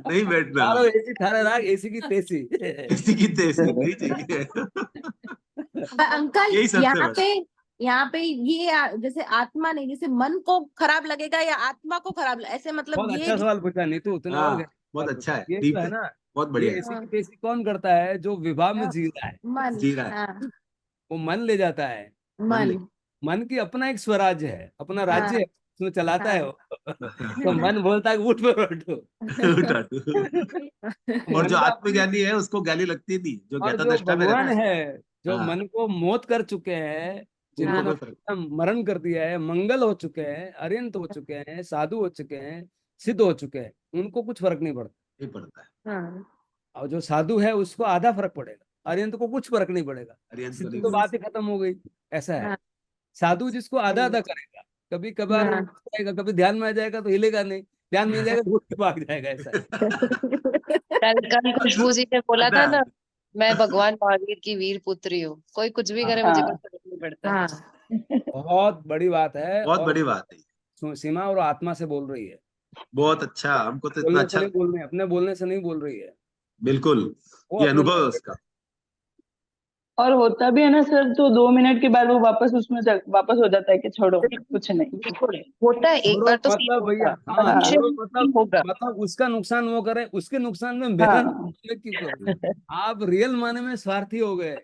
नहीं बैठना, चालो एसी थारे राग, एसी की तेजी। किसी की तेजी नहीं चाहिए। अंकल यही सबसे यहाँ बड़ा। पे यहाँ पे ये जैसे आत्मा नहीं, जैसे मन को खराब लगेगा या आत्मा को खराब ऐसे, मतलब बहुत ये अच्छा सवाल पूछा नीतू, तूने और हाँ, गहरा बहुत सवाल अच्छा पूछा। है, ये जो डीप है है, ना, बहुत ये बढ़िया है। एसी हाँ, की तेजी कौन करता है? जो विभाव में हाँ, जी रहा है, मन। जी रहा है, हाँ, वो मन ले जाता है। मन मन। ले। मन की अपना एक स्वराज्य है, अपना राज्य है, हाँ, उसमें चलाता है हाँ। वो। तो मन बोलता है कि उठ पे बैठो। उठा दो। और जो मन का अपनी, आत्मज्ञानी है उसको गाली लगती नहीं, जो और ज्ञाता जो दृष्टा में रहता भगवान है। है, जो हाँ, मन को मौत कर चुके हैं, उनको जिन्होंने कोई फर्क मरण कर दिया है, मंगल हो चुके हैं, अरिहंत हो चुके हैं, साधु हो चुके हैं, सिद्ध हो चुके हैं, उनको कुछ फर्क नहीं पड़ता। नहीं पड़ता है। हाँ, और जो साधु है उसको आधा फर्क पड़ेगा, अरिहंत को कुछ फर्क नहीं पड़ेगा। अरिहंत को सिद्ध नहीं तो पड़ता। बात ही खत्म हो गई। ऐसा है। हाँ, साधु जिसको आधा सही आधा है। करेगा, कभी कभार हाँ। जाएगा, कभी ध्यान में आ जाएगा तो हिलेगा नहीं, ध्यान में आ जाएगा तो उठ के भाग जाएगा। ऐसा है। कल कल खुशबू जी ने बोला पता था है। ना, मैं भगवान महावीर की वीर पुत्री हूँ, कोई कुछ भी करे हाँ, मुझे कोई हाँ। फर्क नहीं पड़ता। हाँ, बहुत बड़ी बात है। बहुत और बड़ी बात है। सीमा और आत्मा से बोल रही है, बहुत अच्छा, हमको तो इतना बोलने से अच्छा नहीं लगा। बोल रही, अपने बोलने से नहीं बोल रही है। बिल्कुल, वो ये अपने अनुभव है मन उसका। और होता भी है ना सर, तो 2 मिनट के बाद वो वापस हो जाता है कि छोड़ो बिल्कुल, कुछ नहीं। बिल्कुल होता है, एक बार छोड़ो तो सीन मतलब भैया, होगा, हाँ, अब हाँ, छोड़ो नहीं मतलब, होगा। उसका नुकसान वो करे, उसके नुकसान में मेरा हाँ। नुकसान मैं क्यों करूं? आप रियल माने में स्वार्थी हो गए,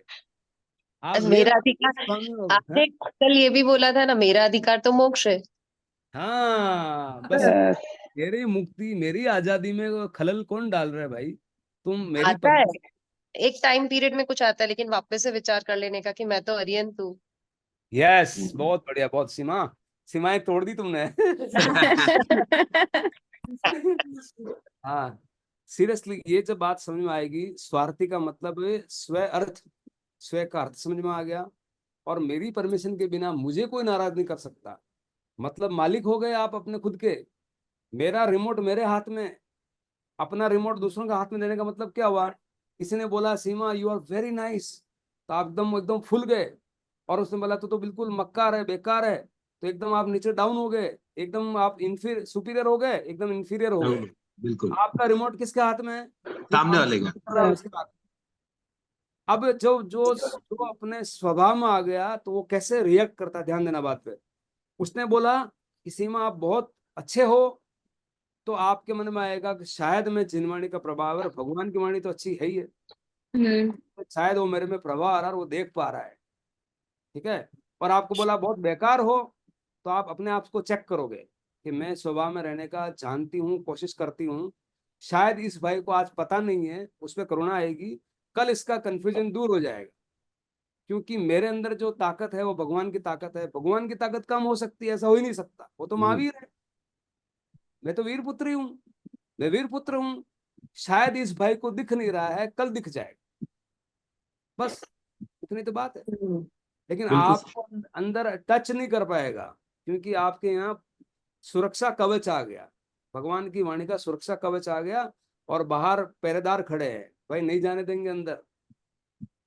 आप रियल मेरा माने में अधिकार, स्वामी हो गए। हाँ? आपने कल ये भी बोला था ना, मेरा अधिकार तो मोक्ष है। हाँ, बस अ, मेरी मुक्ति, मेरी आजादी में वो खलल कौन डाल रहा है भाई? तुम मेरी आता है, एक टाइम पीरियड में कुछ आता है, लेकिन वापस से विचार कर लेने का कि मैं तो अरियंत हूँ। यस, बहुत बढ़िया, बहुत सीमा, सीमाएं तोड़ दी तुमने। हाँ, सीरियसली ये जब बात समझ में आएगी, स्वार्थी का मतलब है स्व अर्थ, स्व का अर्थ समझ में आ गया, और मेरी परमिशन के बिना मुझे कोई नाराज नहीं कर सकता। मतलब मालिक हो गए आप अपने खुद के। मेरा रिमोट मेरे हाथ में, अपना रिमोट दूसरों के हाथ में देने का मतलब क्या हुआ? किसी ने बोला सीमा यू आर वेरी नाइस, तो आप एकदम एकदम फूल गए। और उसने बोला तो बिल्कुल मक्कार है, बेकार है, तो एकदम आप नीचे डाउन हो गए, एकदम आप इंफीरियर सुपीरियर हो गए, एकदम इंफीरियर हो गए। बिल्कुल, आपका रिमोट किसके हाथ में है? जो सामने मालिक वाले का। कर रहा है उसके हाथ में। अब जो जो जो अपने स्वभाव में आ गया, तो वो कैसे रिएक्ट करता है, ध्यान देना बात पे। उसने बोला कि सीमा आप बहुत अच्छे हो, तो आपके मन में आएगा कि शायद मैं जिन वाणी का प्रभाव है, भगवान की वाणी तो अच्छी है ही है, हम्म, तो शायद वो मेरे में प्रभाव आ रहा है और वो देख पा रहा है। ठीक है। और आपको बोला बहुत बेकार हो, तो आप अपने आप को चेक करोगे कि मैं स्वभाव में रहने का जानती हूँ, कोशिश करती हूँ, शायद इस भाई को आज पता नहीं है, उस पर करुणा आएगी, कल इसका कंफ्यूजन दूर हो जाएगा। क्योंकि मेरे अंदर जो ताकत है वो भगवान की ताकत है, भगवान की ताकत कम हो सकती है? ऐसा हो ही नहीं सकता, वो तो महावीर है, मैं तो वीर पुत्री हूँ, मैं वीर पुत्र हूँ। शायद इस भाई को दिख नहीं रहा है, कल दिख जाएगा, बस इतनी तो बात है। हम्म, लेकिन बिल्कुल। आपको अंदर टच नहीं कर पाएगा, क्योंकि आपके यहाँ सुरक्षा कवच आ गया, भगवान की वाणी का सुरक्षा कवच आ गया, और बाहर पहरेदार खड़े हैं, भाई नहीं जाने देंगे अंदर।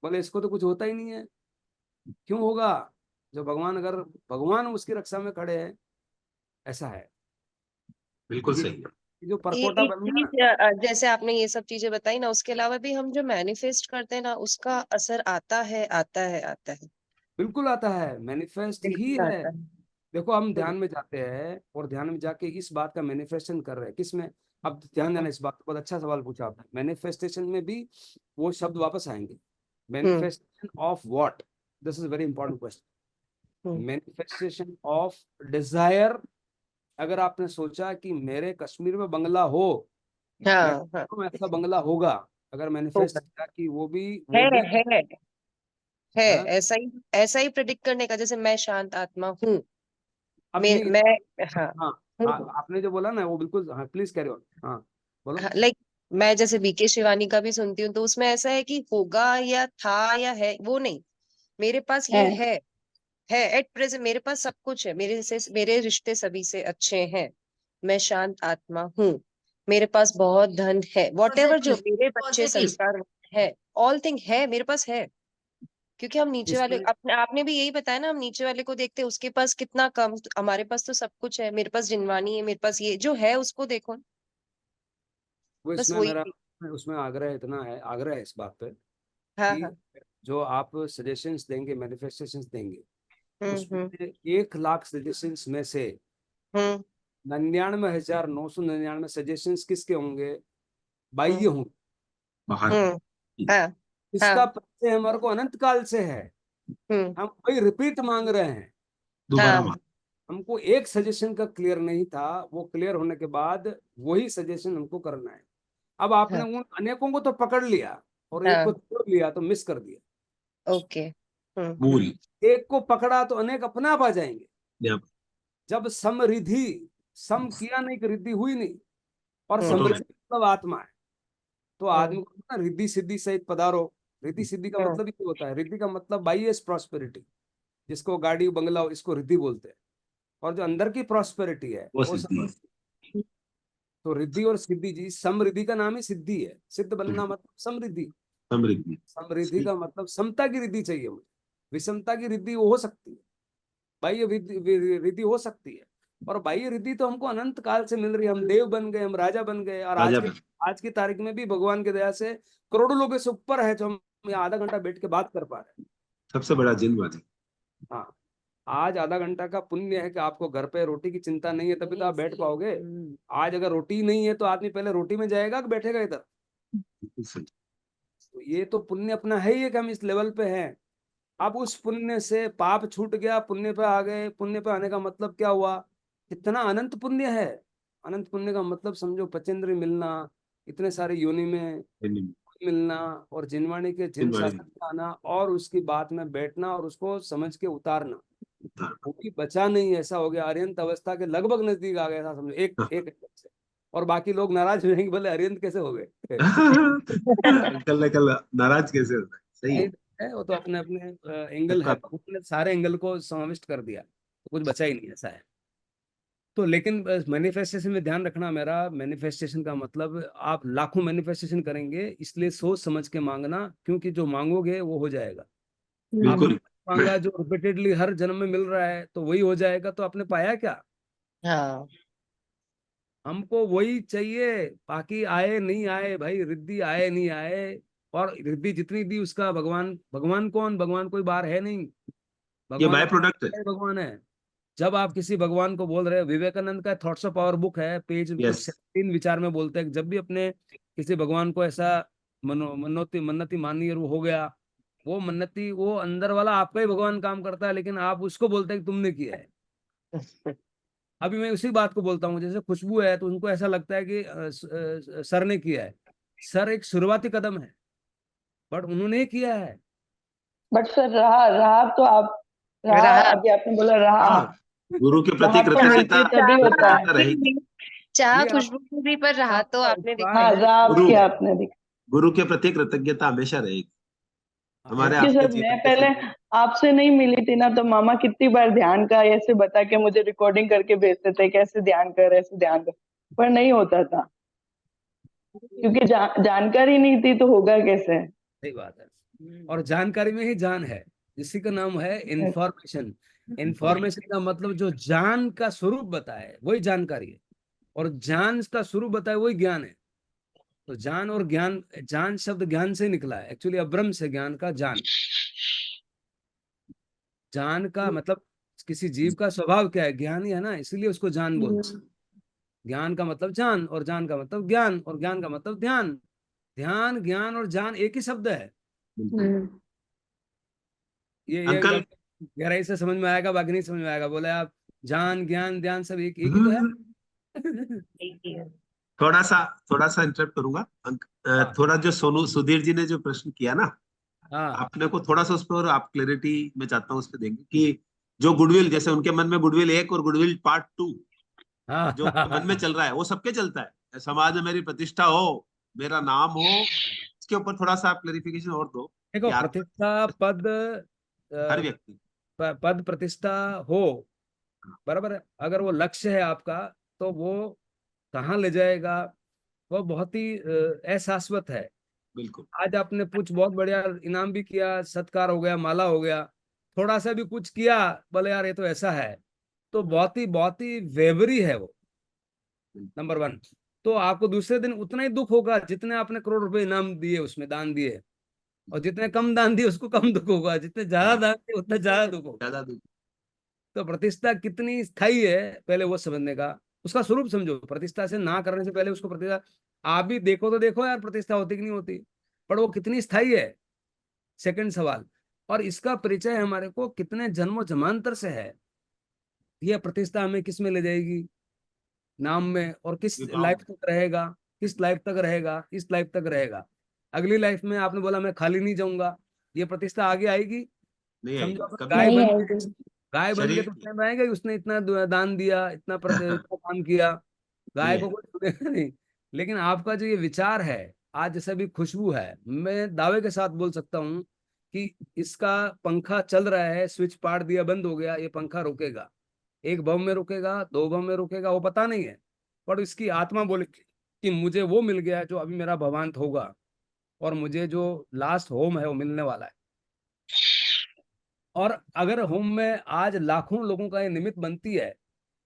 बोले इसको तो कुछ होता ही नहीं है। क्यों होगा? जो भगवान, अगर भगवान उसकी रक्षा में खड़े हैं, ऐसा है। बिल्कुल ये सही है। जो ये परकोटा एक बन गया ना, चीज जैसे आपने ये सब चीजें बताई ना, उसके अलावा भी हम जो मैनिफेस्ट करते हैं ना, उसका असर आता है, आता है, आता है, बिल्कुल आता है, मैनिफेस्ट ही बिल्कुल है। आता है। देखो हम ध्यान में जाते हैं और ध्यान में जाके इस बात का मैनिफेस्टेशन कर रहे हैं किसमें। अब ध्यान देना इस बात पर, बहुत अच्छा सवाल पूछा आपने। मैनिफेस्टेशन में भी वो शब्द वापस आएंगे। Manifestation of what, this is very important question. Hmm. Manifestation of desire. अगर आपने सोचा कि मेरे कश्मीर में बंगला हो, मैं हाँ, हाँ, कहता हूं ऐसा बंगला होगा। अगर मैनिफेस्ट होगा, किया कि वो है, भी है, हाँ, ऐसा ही प्रिडिक्ट करने का, जैसे मैं शांत आत्मा हूँ, अब ये मैं, हाँ, हाँ, हूँ, आपने जो बोला ना वो बिल्कुल, हाँ प्लीज कैरी ऑन, हाँ बोलो। हाँ, लाइक मैं जैसे बीके शिवानी का भी सुनती हूँ, तो उसमें ऐसा है कि होगा या था या है, वो नहीं, मेरे पास ये है। है एट प्रेजेंट, मेरे पास सब कुछ है, मेरे रिश्ते सभी से अच्छे हैं, मैं शांत आत्मा हूँ, मेरे पास बहुत धन है, वॉट एवर जो पॉजिटिव, मेरे बच्चे पॉजिटिव। संस्कार है, ऑल थिंग है, मेरे पास है। क्योंकि हम नीचे वाले, इसमें अपने आपने भी यही बताया ना, हम नीचे वाले को देखते हैं, उसके पास कितना कम, हमारे पास तो सब कुछ है, मेरे पास जिनवानी है, मेरे पास ये जो है उसको देखो, वो बस इसमें वही मेरा थी। उसमें आग्रह इतना है, आग्रह है इस बात पे हाँ, कि हाँ, जो आप सजेशंस देंगे, मैनिफेस्टेशंस देंगे, हम्म, उसमें 1 लाख सजेशंस में से हम्म, 99,999 सजेशंस किसके होंगे? हम्म, बाह्य होंगे। बाहर हम्म, हाँ, इसका हाँ, परिचय हमारे को अनंत काल से है। हम्म, हम वही रिपीट मांग रहे हैं। दोबारा हाँ, मार। हमको एक सजेशन का क्लियर नहीं था, वो क्लियर होने के बाद वही सजेशन हमको करना है। अब आपने हाँ, उन अनेकों को तो पकड़ लिया और एक को हाँ, छोड़ लिया तो मिस कर दिया। ओके, मूल एक को पकड़ा तो अनेक अपने आप आ जाएंगे। यहाँ जब समरिधि, सम किया नहीं कि रिद्धि हुई नहीं, और हम्म, समृद्धि मतलब आत्मा है। तो हम्म, आदमी को ना रिद्धि सिद्धि सहित पधारो। रिद्धि सिद्धि का हम्म, मतलब ये होता है, रिद्धि का मतलब बाह्य प्रॉस्पेरिटी, जिसको गाड़ी बंगला हो इसको रिद्धि बोलते हैं। और जो अंदर की प्रॉस्पेरिटी है वो वो सिद्धि है। समृद्धि। तो रिद्धि और सिद्धि जी, समृद्धि का नाम ही सिद्धि है, सिद्ध बनना मतलब समृद्धि। समृद्धि। समृद्धि का मतलब समता की रिद्धि चाहिए मुझे। विषमता की रिद्धि वो हो सकती है, बाह्य रिद्धि हो सकती है। और बाह्य रिद्धि तो हमको अनंत काल से मिल रही है। हम देव बन गए, हम राजा बन गए, और राजा आज की तारीख में भी भगवान की दया से करोड़ों लोगों से ऊपर है जो हम यहाँ आधा घंटा बैठ के बात कर पा रहे हैं। सबसे बड़ा जिनवानी। हाँ, आज आधा घंटा का पुण्य है कि आपको घर पे रोटी की चिंता नहीं है, तभी तो आप बैठ पाओगे। आज अगर रोटी नहीं है तो आदमी पहले रोटी में जाएगा कि बैठेगा इधर? बिल्कुल सही। तो ये तो पुण्य अपना है ही है कि हम इस लेवल पे हैं। अब उस पुण्य से पाप छूट गया, पुण्य पे आ गए। पुण्य पे आने का मतलब क्या हुआ? कितना अनंत पुण्य है। अनंत पुण्य का मतलब समझो, पचेंद्री मिलना, इतने सारे योनि में मिलना, और जिनवाणी के जिन जिनवानी शासन में आना, और उसकी बात में बैठना और उसको समझ के उतारना। उतार। वो भी बचा नहीं, ऐसा हो गया अरिहंत अवस्था के लगभग नजदीक आ गया था समझो, एक हाँ। एक एक से। और बाकी लोग नाराज रहेंगे, बोले अरिहंत कैसे हो गए? अंकल ने कल नाराज कैसे होता है? सही है। है, वो तो अपने अपने एंगल है, सबका भगवान ने सारे एंगल को समाविष्ट कर दिया, तो कुछ बचा ही नहीं, ऐसा है। तो लेकिन मैनिफेस्टेशन में ध्यान रखना, मेरा मैनिफेस्टेशन का मतलब आप लाखों मैनिफेस्टेशन करेंगे, इसलिए सोच समझ के मांगना, क्योंकि जो मांगोगे वो हो जाएगा। आपने बिल्कुल। मांगा जो रिपीटेडली हर जन्म में मिल रहा है तो वही हो जाएगा, तो आपने पाया क्या? हाँ, हमको वही चाहिए, बाकी आए नहीं आए भाई, रिद्धि आए नहीं आए। और रिद्धि जितनी दी उसका भगवान, भगवान कौन? भगवान कोई बाहर है नहीं। ये भगवान बाय अपने प्रोडक्ट है। अंदर ही भगवान है। जब आप किसी भगवान को बोल रहे हो, विवेकानंद का थॉट्स ऑफ पावर बुक है, पेज कुछ यस। 3 विचार में बोलते हैं कि जब भी अपने किसी भगवान को ऐसा मनोती मन्नती मानी और वो हो गया, वो मन्नती, वो अंदर वाला आपका ही भगवान काम करता है, लेकिन आप उसको बोलते हैं कि तुमने किया है। अभी मैं उसी बात को बोलता हूँ, जैसे खुशबू है तो उनको ऐसा लगता है कि सर ने किया है। सर एक शुरुआती कदम है, बट उन्होंने ही किया है। बट सर रहा रहा तो आप, रहा रहा, अभी आपने बोला रहा, हाँ, गुरु के प्रति रहा तो कृतज्ञता मृत्यु तभी होता है। हमेशा रहेगी। चाह ये खुशबू की भी, पर रहा तो आपका आपने उपकार देखा हाँ है। है। रहा गुरु किया आपने दिखा। गुरु के प्रति कृतज्ञता हमेशा रहेगी हमारे कि आपके सर मैं जीवन के पहले संबंध। आपसे नहीं मिली थी ना, तो मामा कितनी बार ध्यान का ऐसे बता के मुझे रिकॉर्डिंग करके भेजते थे, कैसे ध्यान कर, ऐसे ध्यान कर, पर नहीं होता था, क्योंकि जानकारी नहीं थी, तो होगा कैसे। सही बात है। और जानकारी में ही जान है, इसी का नाम है इंफॉर्मेशन। इंफॉर्मेशन का मतलब जो जान का स्वरूप बताए वही जानकारी है। और ज्ञान का शुरू बताया वही ज्ञान है। तो ज्ञान और ज्ञान, ज्ञान शब्द ज्ञान से निकला है एक्चुअली, अब्रह्म से ज्ञान का ज्ञान। ज्ञान का मतलब किसी जीव का स्वभाव क्या है, ज्ञान ही है ना, इसीलिए उसको ज्ञान बोलते हैं। ज्ञान का मतलब ज्ञान, और ज्ञान का मतलब ज्ञान, और ज्ञान का मतलब ध्यान। ध्यान, ज्ञान और ज्ञान एक ही शब्द है। ये अंकल गहराई से समझ में आएगा, बाकी नहीं समझ में आएगा। बोले आप ज्ञान, ज्ञान, ध्यान सब एक ही तो है। थोड़ा सा इंटरप्ट करूंगा थोड़ा जो सोनू सुधीर जी ने जो प्रश्न किया ना, हाँ आपने को थोड़ा सा उस पर आप क्लैरिटी मैं चाहता हूँ उस पर देंगे कि जो गुडविल, जैसे उनके मन में गुडविल 1 और गुडविल पार्ट 2 जो उनके मन में हाँ। चल रहा है, वो सबके चलता है, समाज में मेरी प्रतिष्ठा हो, मेरा नाम हो, इसके ऊपर थोड़ा सा आप क्लैरिफिकेशन और दो देखो, कि आप प्रतिष्ठा, पद, हर व्यक्ति पद प्रतिष्ठा हो, बराबर है, अगर वो लक्ष्य है आपका, तो वो कहाँ ले जाएगा, वो बहुत ही अशाश्वत है। बिल्कुल आज आपने कुछ बहुत बढ़िया इनाम भी किया, सत्कार हो गया, माला हो गया, थोड़ा सा भी कुछ किया, बोले यार ये तो ऐसा है, तो बहुत ही वेवरी है वो, नंबर 1। तो आपको दूसरे दिन उतना ही दुख होगा जितने आपने करोड़ रुपए इनाम दिए, उसमें दान दिए, और जितने कम दान दिए उसको कम दुख होगा, जितने ज्यादा दान दिए उतना ज्यादा दुख होगा। ज्यादा दूर। तो प्रतिष्ठा कितनी स्थायी है पहले वो समझने का, उसका स्वरूप समझो। प्रतिष्ठा से ना करने से पहले उसको प्रतिष्ठा, आप भी देखो तो देखो यार, प्रतिष्ठा होती कि नहीं होती, पर वो कितनी स्थायी है, सेकंड सवाल। और इसका परिचय हमारे को कितने जन्मों जन्मांतर से है। यह प्रतिष्ठा हमें किस में ले जाएगी, नाम में, और किस विभाग लाइफ तक रहेगा, किस लाइफ तक रहेगा, इस लाइफ तक रहेगा। अगली लाइफ में आपने बोला मैं खाली नहीं जाऊंगा, ये प्रतिष्ठा आगे आएगी। नहीं आएगी समझो अपन कभी गाय नहीं बन आएगी। के, गाय बन के शरीर तो की टाइम आएगा कि उसने इतना दान दिया, इतना इतना काम किया, नहीं गाय को आएगी। कोई सुनेगा नहीं। लेकिन आपका जो ये विचार है, आज जैसे भी खुशबू है, मैं दावे के साथ बोल सकता हूँ कि इसका पंखा चल रहा है, स्विच पाड़ दिया, बंद हो गया, ये पंखा रुकेगा, 1 बम में रुकेगा, 2 बम में रुकेगा, वो पता नहीं है। पर इसकी आत्मा बोले कि मुझे वो मिल गया जो अभी मेरा भवांत होगा, और मुझे जो लास्ट होम है वो मिलने वाला है। और अगर होम में आज लाखों लोगों का ये निमित्त बनती है,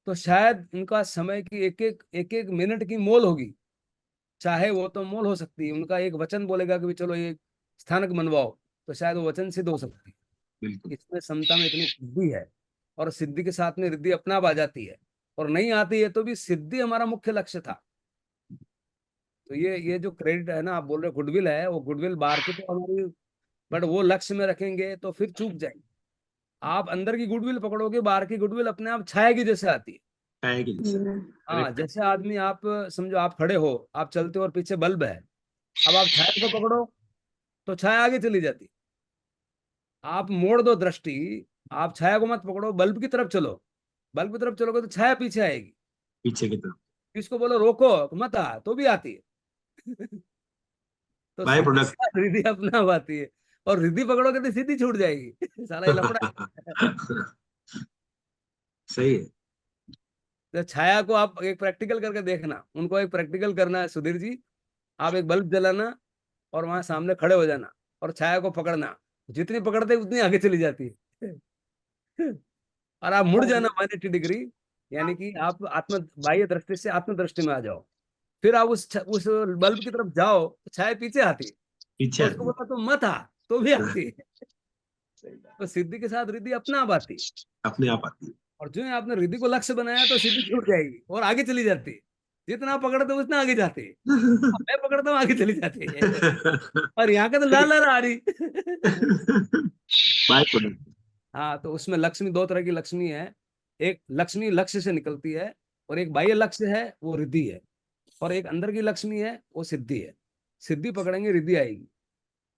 तो शायद उनका समय की एक एक मिनट की मोल होगी। चाहे वो तो मोल हो सकती है, उनका एक वचन बोलेगा कि भी चलो ये स्थानक बनवाओ, तो शायद वो वचन सिद्ध हो सकती है। बिल्कुल इसमें समता में इतनी सिद्धि है, और सिद्धि के साथ में रिद्धि अपना आ जाती है, और नहीं आती है तो भी सिद्धि हमारा मुख्य लक्ष्य था। तो ये जो क्रेडिट है ना, आप बोल रहे गुडविल है, वो गुडविल बाहर की तो हमारी, बट वो लक्ष्य में रखेंगे तो फिर चूक जाएंगे। आप अंदर की गुडविल पकड़ोगे, बाहर की गुडविल अपने आप छाया की जैसे आती है। आएगी जैसे हाँ, करेक्ट। जैसे आदमी, आप समझो आप खड़े हो, आप चलते हो और पीछे बल्ब है, अब आप छाया को पकड़ो तो छाया आगे चली जाती। आप मोड़ दो दृष्टि, आप छाया को मत पकड़ो, बल्ब की तरफ चलो, बल्ब की तरफ चलोगे तो छाया पीछे आएगी। पीछे की तरफ इसको बोलो रोको मत आ, तो भी आती है। तो बाय सिद्धि प्रोडक्ट। के साथ रिद्धि अपना आप आती है, और रिद्धि पकड़ोगे तो सीधी छूट जाएगी। साला ये लफड़ा है। सही है। तो छाया को आप एक प्रैक्टिकल करके देखना, उनको एक प्रैक्टिकल करना है सुधीर जी। आप एक बल्ब जलाना, और वहां सामने खड़े हो जाना, और छाया को पकड़ना, जितनी पकड़ते उतनी आगे चली जाती है। और आप मुड़ जाना 180 डिग्री, यानी कि आप आत्म बाह्य दृष्टि से आत्म दृष्टि में आ जाओ। फिर आप उस बल्ब की तरफ जाओ तो छाया पीछे आती है, पीछे तो उसको आती बोला तो मत आ, तो भी आती है। है। तो सिद्धि के साथ रिद्धि अपना आप आती है। अपने आप आती है। और जो है आपने रिद्धि को लक्ष्य बनाया तो सिद्धि छूट जाएगी और आगे चली जाती है। जितना आप पकड़ते हो उतना आगे जाती है, मैं पकड़ता हूँ आगे चली जाती है। और यहाँ का तो ला ला आ रही। By product. हाँ, तो उसमें लक्ष्मी, 2 तरह की लक्ष्मी है। एक लक्ष्मी लक्ष्य से निकलती है, और एक बाह्य लक्ष्य है वो रिद्धि है, और एक अंदर की लक्ष्मी है वो सिद्धि है। सिद्धि पकड़ेंगे रिद्धि आएगी,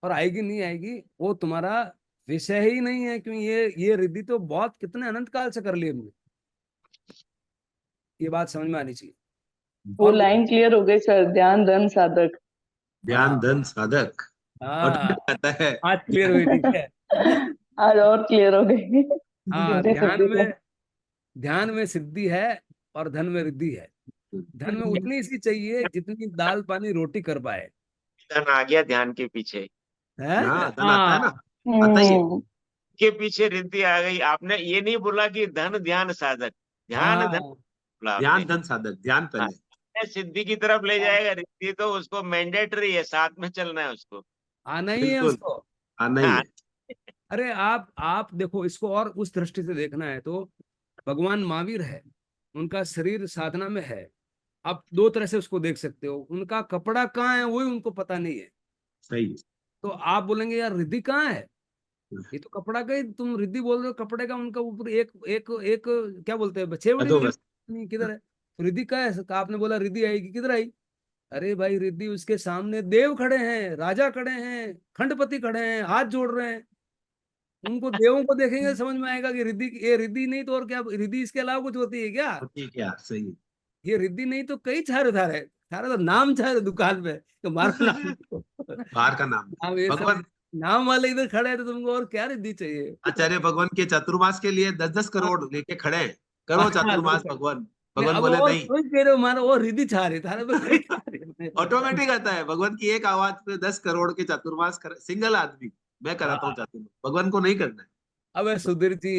और आएगी नहीं आएगी वो तुम्हारा विषय ही नहीं है, क्योंकि ये रिद्धि तो बहुत कितने अनंत काल से कर ली हमने। ये बात समझ में आनी चाहिए। वो और लाइन क्लियर हो गई सर, ध्यान धन साधक। ध्यान हाँ धन साधक और हाँ, आता है। आज क्लियर हुई, ठीक है। आज और क्लियर हो गई। हाँ, सिद्धि सिद्धि को। ध्यान में सिद्धि है, और धन में रिद्धि है। धन में उतनी सी चाहिए जितनी दाल पानी रोटी कर पाए। धन आ गया ध्यान के पीछे, है। हाँ धन आता है ना, हाँ आता ही है। के पीछे रिद्धि आ गई। आपने ये नहीं बोला कि धन ध्यान साधक, ध्यान धन हाँ, बोला आपने। ध्यान धन साधक, ध्यान पहले। सिद्धि की तरफ ले जाएगा, रिद्धि तो उसको मैंडेटरी है, साथ में चलना है उसको। आना ही है बिल्कुल उसको। आना ही हाँ, है। अरे आप देखो इसको और उस दृष्टि से देखना है तो भगवान महावीर है, उनका शरीर साधना में है। आप दो तरह से उसको देख सकते हो, उनका कपड़ा कहाँ है वही उनको पता नहीं है। सही है। तो आप बोलेंगे यार रिद्धि कहाँ है, ये तो कपड़ा का ही तुम रिद्धि बोल रहे हो, कपड़े का उनका ऊपर एक एक एक क्या बोलते हैं छेवड़ी अधोगति। नहीं, किधर है तो रिद्धि कहाँ है। आपने बोला रिद्धि आएगी, किधर आई। अरे भाई रिद्धि उसके सामने देव खड़े हैं, राजा खड़े हैं, खंडपति खड़े हैं, हाथ जोड़ रहे हैं। उनको देवों को देखेंगे समझ में आएगा कि रिद्धि, ये रिद्धि नहीं तो और क्या, रिद्धि इसके अलावा कुछ होती है क्या। ठीक है, सही है। ये रिद्धि नहीं तो कई छारेदार है, सारा तो नाम छारे दुकान पे तो मारो नाम बाहर का नाम नाम ये सब भगवान। नाम वाले इधर खड़े हैं तो तुमको और क्या रिद्धि चाहिए। आचार्य भगवान के चातुर्मास के लिए 10-10 करोड़ लेके खड़े हैं, करो चातुर्मास भगवान। नहीं, भगवान अब बोले और नहीं, कोई कह रहे हो मारो वो रिद्धि छा रहे थारे पे कई छा रहे। ऑटोमेटिक आता है भगवान की एक आवाज पे 10 करोड़ के चातुर्मास सिंगल आदमी मैं कराता हूँ हाँ, चातुर्मास, भगवान को नहीं करना है। अब सुधीर जी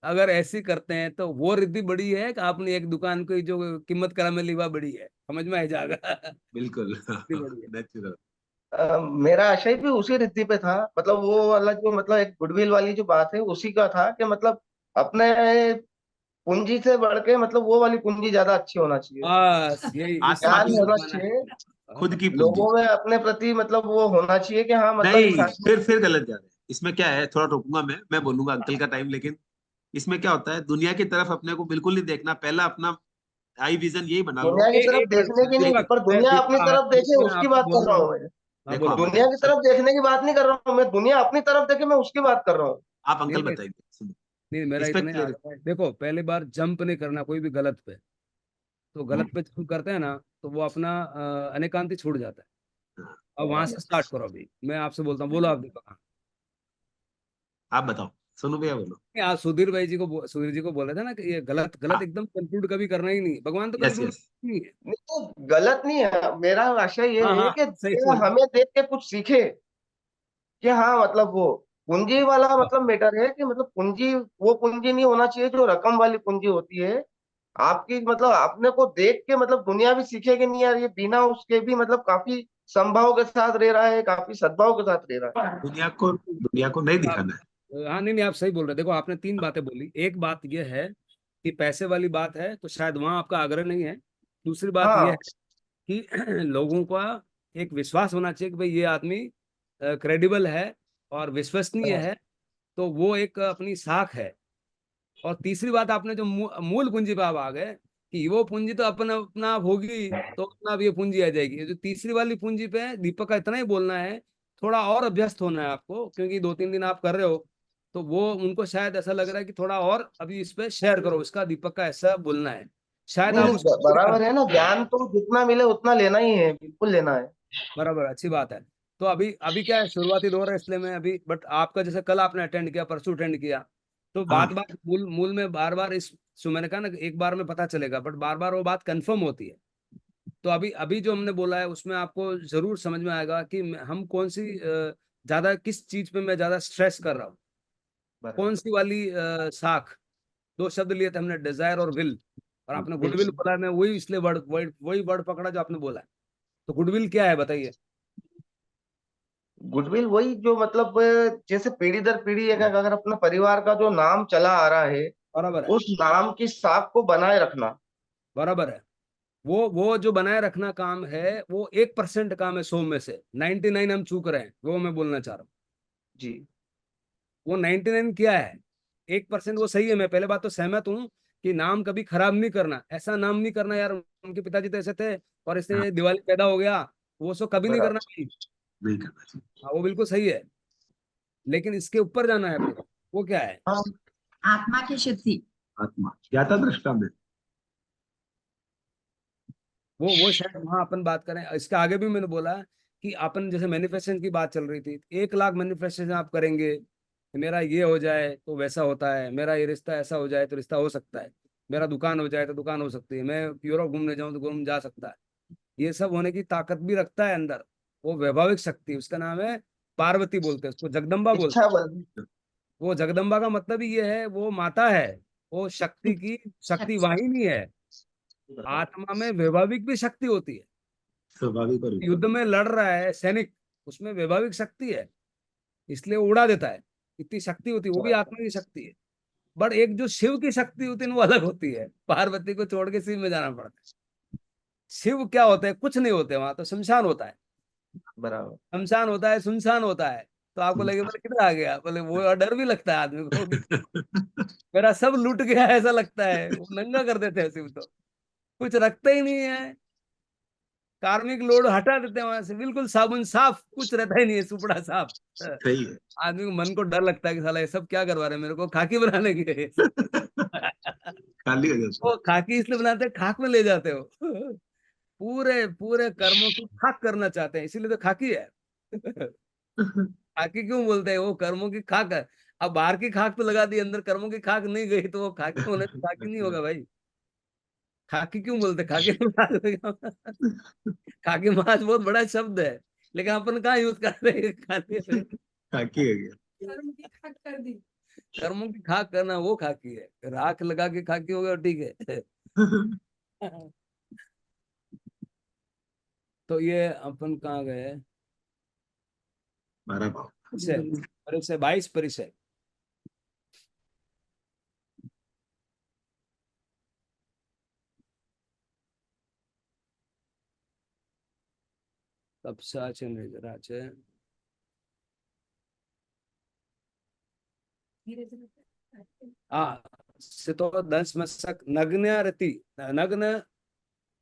अगर ऐसी करते हैं तो वो रिद्धि बड़ी है कि आपने एक दुकान की जो कीमत करा में लिवा बड़ी है, समझ में आ जाएगा। बिल्कुल रिद्धि बड़ी है। नेचुरल। मेरा आशय भी उसी रिद्धि पे था, मतलब वो वाला जो मतलब एक गुडविल वाली जो बात है उसी का था कि मतलब अपने पूंजी से बढ़ के मतलब वो वाली पूंजी ज्यादा अच्छी होना चाहिए। बस यही आत्मा ज्ञान की होना पूंजी, चाहिए खुद की पूंजी। लोगों में अपने प्रति, मतलब वो होना चाहिए कि हाँ मतलब नहीं, इस आदमी फिर गलत जा रहे हैं। इसमें क्या है, थोड़ा रोकूंगा मैं बोलूंगा अंकल का टाइम, लेकिन इसमें क्या होता है, दुनिया की तरफ अपने को बिल्कुल नहीं देखना, पहला अपना हाई विजन यही बना लो। दुनिया की तरफ एक देखने की नहीं, दीपक पर दुनिया अपनी दीपक तरफ देखे मैं उसकी आपको बात कर बोल रहा रहा हूँ हूँ। मैं। हाँ देखो बोलो आप बोलो। दुनिया की बताइए, तरफ देखने की बात नहीं कर रहा हूँ मैं, दुनिया अपनी तरफ देखे मैं उसकी बात कर रहा हूँ। आप नहीं अंकल नहीं बताइए, सुनो नहीं, मेरा इस पे इतना ही आ क्लियर। रहा है, देखो पहली बार जंप नहीं करना कोई भी गलत पे। तो गलत पे जंप करते हैं ना तो वो अपना अनेकांती छूट जाता है। अब वहां से स्टार्ट करो, अभी मैं आपसे बोलता हूँ, बोलो आप दीपक। हाँ। आप बताओ, सुनो भैया बोलो। नहीं, आप सुधीर भाई जी को सुधीर जी को बोले थे ना कि ये गलत गलत हाँ, एकदम कंक्लूड कभी करना ही नहीं, भगवान तो यस कंक्लूड यस। नहीं है। नहीं तो गलत नहीं है, मेरा आशय ये हाँ है हाँ कि सही दुनिया सही। हमें देख के कुछ सीखे कि हाँ मतलब वो पूंजी वाला हाँ, मतलब मैटर है कि मतलब पूंजी वो पूंजी नहीं होना चाहिए जो रकम वाली पूंजी होती है आपकी, मतलब अपने को देख के मतलब दुनिया भी सीखेगी नहीं यार, ये बिना उसके भी मतलब काफी संभाव के साथ रह रहा है, काफी सद्भाव के साथ रह रहा है। दुनिया को नहीं आप दिखाना है। हाँ नहीं नहीं आप सही बोल रहे हैं। देखो आपने तीन बातें बोली, एक बात यह है कि पैसे वाली बात है तो शायद वहां आपका आग्रह नहीं है। दूसरी बात यह हाँ है कि लोगों का एक विश्वास होना चाहिए कि भाई ये आदमी क्रेडिबल है और विश्वसनीय है, तो वो एक अपनी साख है। और तीसरी बात आपने जो मूल पूंजी पे आप आ गए कि वो पूंजी तो अपना अपना आप होगी तो अपना अब ये पूंजी आ जाएगी। ये जो तीसरी वाली पूंजी पे दीपक का इतना ही बोलना है, थोड़ा और अभ्यस्त होना है आपको, क्योंकि 2-3 दिन आप कर रहे हो तो वो उनको शायद ऐसा लग रहा है कि थोड़ा और अभी इस पे शेयर करो, इसका दीपक का ऐसा बोलना है, शायद नहीं आप नहीं, उसको पूरी कर। बराबर है ना, ज्ञान तो जितना मिले उतना लेना ही है, बिल्कुल लेना है। बराबर, अच्छी बात है। तो अभी अभी क्या है, शुरुआती दौर है इसलिए मैं अभी, बट आपका जैसे कल आपने अटेंड किया, परसों अटेंड किया, तो हाँ, बात बात मूल मूल में बार बार इस, सो मैंने कहा ना कि एक बार में पता चलेगा बट बार बार वो बात कंफर्म होती है। तो अभी अभी जो हमने बोला है उसमें आपको जरूर समझ में आएगा कि हम कौन सी ज्यादा किस चीज पे मैं ज्यादा स्ट्रेस कर रहा हूँ, कौन बराबर। सी वाली साख। दो शब्द लिए थे हमने, डिजायर और विल, और आपने गुडविल बिल्कुल। बोला है, मैं वही इसलिए वर्ड वही वर्ड पकड़ा जो आपने बोला है। तो गुडविल क्या है बताइए। गुडविल वही जो मतलब जैसे पीढ़ी दर पीढ़ी अगर अपना परिवार का जो नाम चला आ रहा है बराबर है। उस नाम की साख को बनाए रखना। बराबर है। वो जो बनाए रखना काम है वो 1% काम है 100 में से, 99 हम चूक रहे हैं, वो मैं बोलना चाह रहा हूँ। जी। वो 99 क्या है, 1% वो सही है। मैं पहले बात तो सहमत हूँ कि नाम कभी खराब नहीं करना, ऐसा नाम नहीं करना यार उनके पिताजी तो ऐसे थे और हाँ, इसने दिवाली पैदा हो गया, वो सो कभी नहीं करना बराबर। चाहिए। नहीं करना चाहिए। हाँ वो बिल्कुल सही है, लेकिन इसके ऊपर जाना है अपने को। वो क्या है, हाँ आत्मा की शुद्धि। आत्मा ज्ञाता दृष्टा में। वो शायद वहां अपन बात करें। इसके आगे भी मैंने बोला कि अपन जैसे मैनिफेस्टेशन की बात चल रही थी, 1 लाख मैनिफेस्टेशन आप करेंगे कि मेरा ये हो जाए तो वैसा होता है, मेरा ये रिश्ता ऐसा हो जाए तो रिश्ता हो सकता है, मेरा दुकान हो जाए तो दुकान हो सकती है, मैं यूरोप घूमने जाऊं तो घूम जा सकता है। ये सब होने की ताकत भी रखता है अंदर, वो वैभाविक शक्ति, उसका नाम है पार्वती, बोलते हैं उसको, जगदम्बा बोलते इच्छा हैं। बल। वो जगदम्बा का मतलब ही ये है, वो माता है, वो शक्ति की शक्ति शक्ति। वाहिनी है। आत्मा में वैभाविक भी शक्ति होती है। स्वाभाविक और युद्ध में लड़ रहा है सैनिक, उसमें वैभाविक शक्ति है, इसलिए वो उड़ा देता है, इतनी शक्ति होती है, वो भी आत्मा की शक्ति है। बट एक जो शिव की शक्ति होती है वो अलग होती है, पार्वती को छोड़ के शिव में जाना पड़ता है। शिव क्या होता है, कुछ नहीं होते, वहां तो शमशान होता है, बराबर। शमशान होता है, सुनसान होता है। तो आपको लगे बोले किधर आ गया, बोले वो डर भी लगता है आदमी को मेरा सब लूट गया ऐसा लगता है। वो नंगा कर देते हैं शिव, तो कुछ रखते ही नहीं है, कार्मिक लोड हटा देते हैं वहां से, बिल्कुल साबुन साफ, कुछ रहता ही नहीं है, सुपड़ा साफ। सही है। आदमी को मन को डर लगता है कि साला ये सब क्या करवा रहे हैं मेरे को, खाकी बनाने के खाली हो जाता वो खाकी इसलिए बनाते हैं, खाक में ले जाते हो पूरे पूरे कर्मों की खाक करना चाहते हैं, इसीलिए तो खाकी है खाकी क्यों बोलते हैं, वो कर्मों की खाक है। अब बाहर की खाक तो लगा दी, अंदर कर्मों की खाक नहीं गई तो वो खाकी होने से खाकी नहीं होगा भाई। खाकी क्यों बोलते, खाकी खाकी मास बहुत बड़ा शब्द है, लेकिन अपन कहाँ यूज कर रहे हैं खाने में। खाकी हो गया। कर्म की खाक कर दी। कर्मों की खाक करना वो खाकी है, राख लगा के खाकी हो गया ठीक है तो ये अपन कहाँ गए, 12 भाव। परिचय 22 परिचय। तपसा च निर्जरा च से तो दंश मस्तक नग्न रति, नग्न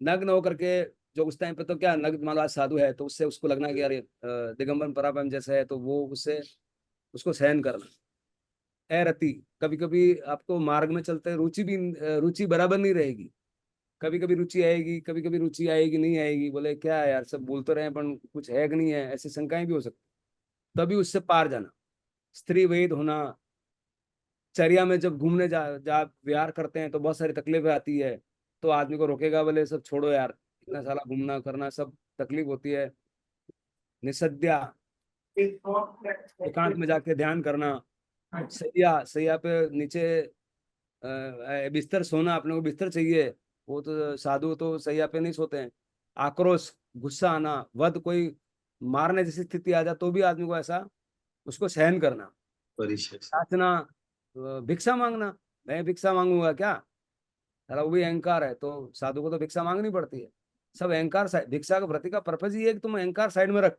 नग्न होकर के, जो उस टाइम पे तो क्या नग्न मान लो आज साधु है तो उससे उसको लगना कि यार दिगंबर परापम जैसा है, तो वो उससे उसको सहन करना। रति, कभी कभी आपको मार्ग में चलते रुचि भी रुचि बराबर नहीं रहेगी, कभी कभी रुचि आएगी, कभी कभी रुचि आएगी नहीं आएगी, बोले क्या है यार सब बोल तो रहे हैं पर कुछ है कि नहीं है, ऐसी शंकाएं भी हो सकती, तभी उससे पार जाना। स्त्री वेद होना, चर्या में जब घूमने जा विहार करते हैं तो बहुत सारी तकलीफें आती है, तो आदमी को रोकेगा बोले सब छोड़ो यार, इतना सारा घूमना करना सब तकलीफ होती है। निसद्या, एकांत में जाके ध्यान करना। सैया, सैया पे नीचे बिस्तर सोना, अपने को बिस्तर चाहिए, वो तो साधु तो सैया पे नहीं सोते हैं। आक्रोश, गुस्सा आना, वध, कोई मारने जैसी स्थिति आ जाए तो भी आदमी को ऐसा उसको सहन करना। परिचय। याचना, भिक्षा मांगना, मैं भिक्षा मांगूंगा क्या, सारा वो भी अहंकार है, तो साधु को तो भिक्षा मांगनी पड़ती है। सब अहंकार साइड, भिक्षा का प्रति का पर्पज ये है कि तुम अहंकार साइड में रख।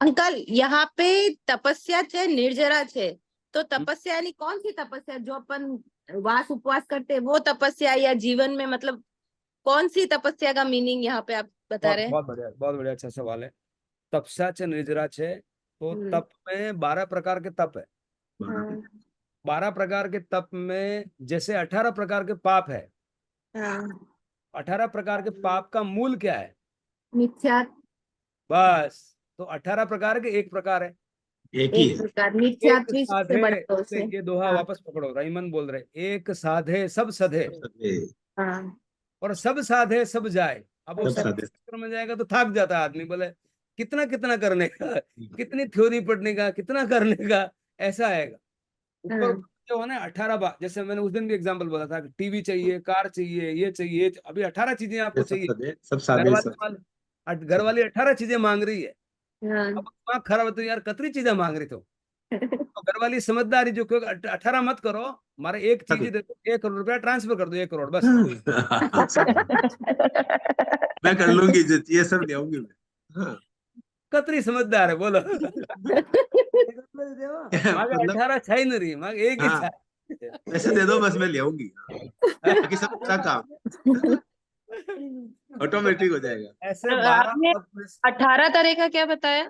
अंकल यहाँ पे तपस्या છે निर्जरा છે, तो तपस्या यानी कौन सी तपस्या, जो अपन वास उपवास करते हैं वो तपस्या, या जीवन में मतलब कौन सी तपस्या का मीनिंग यहाँ पे आप बता रहे हैं? बहुत बढ़िया, बहुत बढ़िया, अच्छा सवाल है। तपस्या च निर्जरा छे, तो तप में 12 प्रकार के तप है। 12 प्रकार के तप में जैसे 18 प्रकार के पाप है, 18 प्रकार के पाप का मूल क्या है, मिथ्या, बस तो 18 प्रकार के एक प्रकार है, एक ही एक है। प्रकार एक मिथ्यात्व सबसे साधे, बड़ा दोष है। ये दोहा वापस पकड़ो, रहीमन बोल रहे, एक साधे सब सधे, हाँ, और सब साधे सब जाए। अब वो सब सब साधे। चक्कर में जाएगा तो थक जाता है आदमी, बोले कितना कितना करने का, कितनी थ्योरी पढ़ने का, कितना करने का, ऐसा आएगा। ऊपर जो है ना 18 बार, जैसे मैंने उस दिन भी एग्जांपल बोला था, टीवी चाहिए, कार चाहिए, ये चाहिए, अभी 18 चीजें आपको सब चाहिए, साधे, सब साधे, सब घर वाली 18 चीजें मांग रही है। हाँ। अब दिमाग खराब है तो यार कतरी चीजें मांग रही, तो घर वाली समझदारी जो, क्योंकि 18 मत करो, हमारे एक चीज दे दो, 1 करोड़ रुपया ट्रांसफर कर दो, 1 करोड़ बस मैं कर लूंगी, ये सब ले आऊंगी मैं। हाँ। कतरी समझदार है बोलो मांगे मतलब 18 छाई नहीं रही, मांगे एक ही हाँ, छाई पैसे दे दो बस मैं ले आऊंगी, बाकी सब अच्छा काम ऑटोमेटिक हो जाएगा। ऐसे आपने 18 तरह का क्या बताया?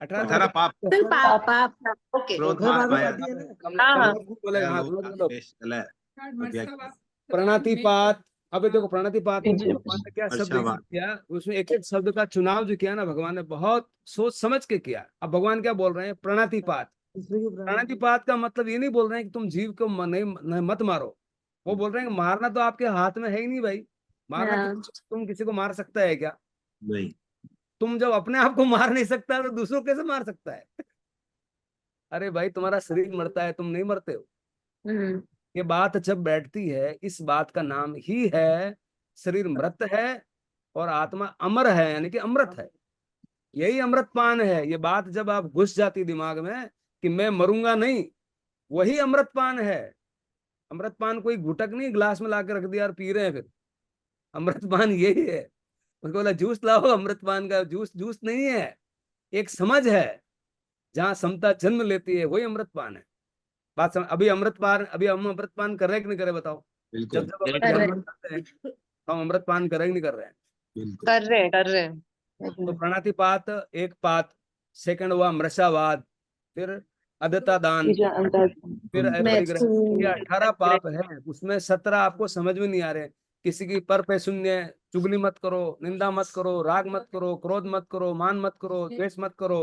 18 पाप, पाप, ओके, क्रोध, मात्स, माया, हाँ। प्रणतिपात। अब देखो प्रणतिपात में पीछे- भगवान ने क्या शब्द वर्षावात। किया, उसमें एक एक शब्द का चुनाव जो किया ना भगवान ने, बहुत सोच समझ के किया। अब भगवान क्या बोल रहे हैं, प्रणतिपात। प्रणतिपात का मतलब ये नहीं बोल रहे हैं कि तुम जीव को नहीं मत मारो, वो बोल रहे हैं कि मारना तो आपके हाथ में है ही नहीं भाई, मारना तुम किसी को मार सकता है क्या? नहीं, तुम जब अपने आप को मार नहीं सकता तो दूसरों कैसे मार सकता है? अरे भाई तुम्हारा शरीर मरता है, तुम नहीं मरते हो, ये बात जब बैठती है, इस बात का नाम ही है शरीर मृत है और आत्मा अमर है, यानी कि अमृत है। यही अमृतपान है। ये बात जब आप घुस जाती दिमाग में कि मैं मरूंगा नहीं, वही अमृतपान है। अमृतपान कोई घुटक नहीं गिलास में लाके रख दिया और पी रहे हैं फिर। अमृतपान यही है। उसको बोला जूस लाओ, अमृतपान का जूस जूस नहीं है, एक समझ है जहां समता जन्म लेती है, वही अमृतपान है। अभी अमृतपान, अभी हम अमृतपान कर रहे हैं कि नहीं कर रहे बताओ? बिल्कुल जब जब अपन ध्यान करते हैं तो हम अमृतपान कर रहे हैं कि नहीं कर रहे हैं? बिल्कुल। कर रहे हैं। तो प्रणतिपात एक पात, सेकंड हुआ मृषावाद, फिर अदता दान, फिर परिग्रह। ये 18 पाप है, उसमें 17 आपको समझ में नहीं आ रहे। किसी की पर पे शून्य, चुगली मत करो, निंदा मत करो, राग मत करो, क्रोध मत करो, मान मत करो, द्वेष मत करो,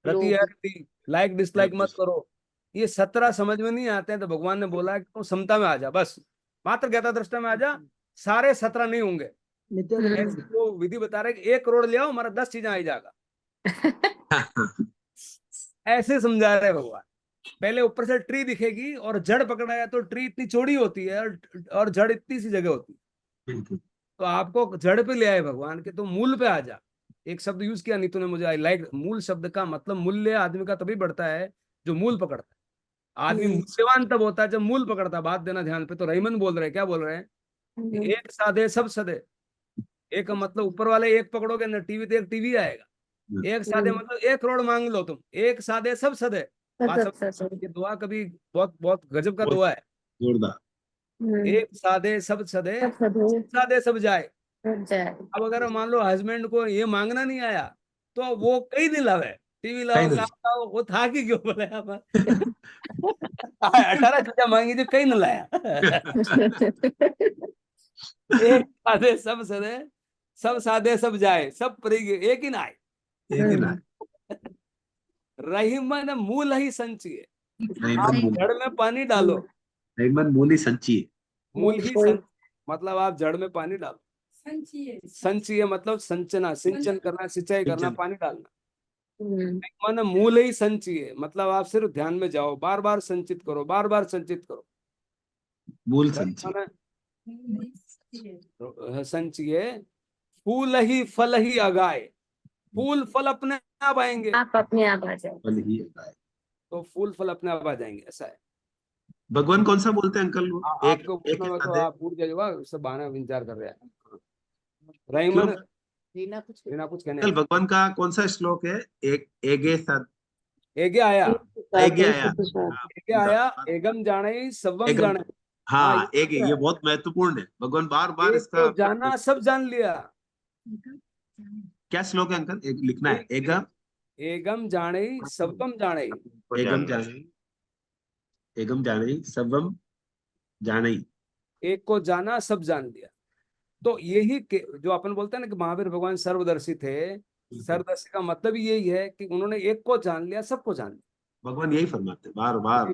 रति है रति, लाइक डिसलाइक मत करो। ये 17 समझ में नहीं आते हैं, तो भगवान ने बोला कि तुम समता में आ जा, बस मात्र ज्ञाता दृष्टा में आ जा। सारे 17 नहीं होंगे। ऐसे वो विधि बता रहे कि 1 करोड़ ले आओ, हमारा 10 चीजें आ ही जाएगा। ऐसे समझा रहे भगवान। पहले ऊपर से ट्री दिखेगी और जड़ पकड़ाया तो ट्री इतनी चौड़ी होती है और जड़ इतनी सी जगह होती है। तो आपको जड़ पे ले आए भगवान के, तो मूल पे आ जा। एक शब्द यूज किया नीतू ने, मुझे आई लाइक मूल शब्द का मतलब मूल्य आदमी का तभी बढ़ता है जो मूल पकड़ता है। आदमी मूल्यवान तब होता है जब मूल पकड़ता है। बात देना ध्यान पे। तो रहीमन बोल रहे हैं, क्या बोल रहे हैं? कि एक साधे सब सदे। एक मतलब ऊपर वाले एक पकड़ोगे ना टीवी, तो एक टीवी आएगा। एक साधे मतलब 1 करोड़ मांग लो तुम, एक साधे सब सदे। ये दुआ कभी बहुत बहुत गजब का दुआ है। जोरदार। एक साधे सब सदे, साधे सब जाए। अब अगर मान लो हस्बैंड को ये मांगना नहीं आया, तो वो कई दिन लावे, टीवी लाओ, काम लाओ, वो था कि क्यों बोले 18 चीजें मांगी जो कहीं न लाया। एक साधे सब सदे, सब साधे सब जाए, सब परिग एक ही ना आए। एक ही ना। रहीमन मूल ही संचिए। आप रहीमन मूल। जड़ में पानी डालो, रहीमन मूल ही संचिए। मूल ही मतलब आप जड़ में पानी डालो। संचिए मतलब संचना, सिंचन करना, सिंचाई करना, सिंचन। पानी डालना। मन मूल ही संचिए मतलब आप सिर्फ ध्यान में जाओ, बार बार संचित करो, बार बार संचित करो। मूल संचिए। संचिए फूल ही फल ही अगाए। फूल फल अपने आप आएंगे, आप अपने आप आ जाए। फल ही अगाए। तो फूल फल अपने आप आ जाएंगे, ऐसा है। भगवान कौन सा बोलते हैं अंकल? वो एक आपको एक बोलना तो साधे। आप पूछ जाइएगा, सब बहाना इंतजार कर रहे हैं। रहीमन क्यों? बिना कुछ कहने अंकल भगवान का कौन सा श्लोक है? एक एगे साध एगे आया, एगे आया। एगे आया, एगम जाने सबम एगम। जाने। हाँ, हाँ एगे, ये बहुत महत्वपूर्ण है। भगवान बार बार एक इसका को जाना सब जान लिया। क्या श्लोक है अंकल? एक लिखना है। एगम, एगम जाने सबम जाने। एगम जाने, एगम जाने सबम जाने। एक को जाना सब जान लिया। तो यही जो अपन बोलते हैं ना कि महावीर भगवान सर्वदर्शी थे। सर्वदर्शी का मतलब यही है कि उन्होंने एक को जान लिया, सबको जान लिया। भगवान यही फरमाते हैं बार बार।